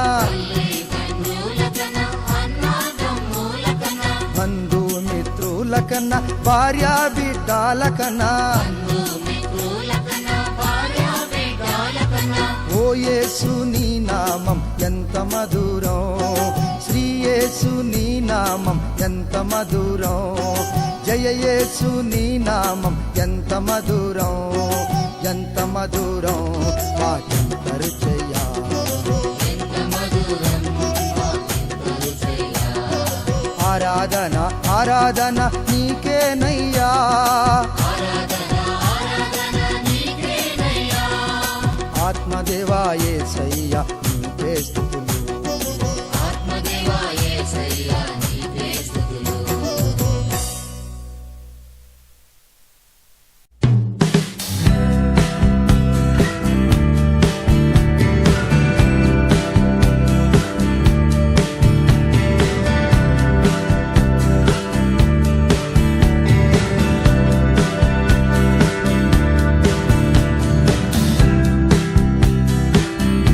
బంధుమిత్రుల కన్నా భార్యా బిడ్డల కన్నా ఓ యేసు నీ నామం ఎంత మధురం, శ్రీ యేసు నీ నామం ఎంత మధురం, జయ యేసు నీ నామం ఎంత మధురం, ఎంత మధురం వాకింతరు చెయ్యా. ఆరాధన ఆరాధన నీకేనయ్యా, ఆత్మదేవా యేసయ్యా నీకే స్తుతులు.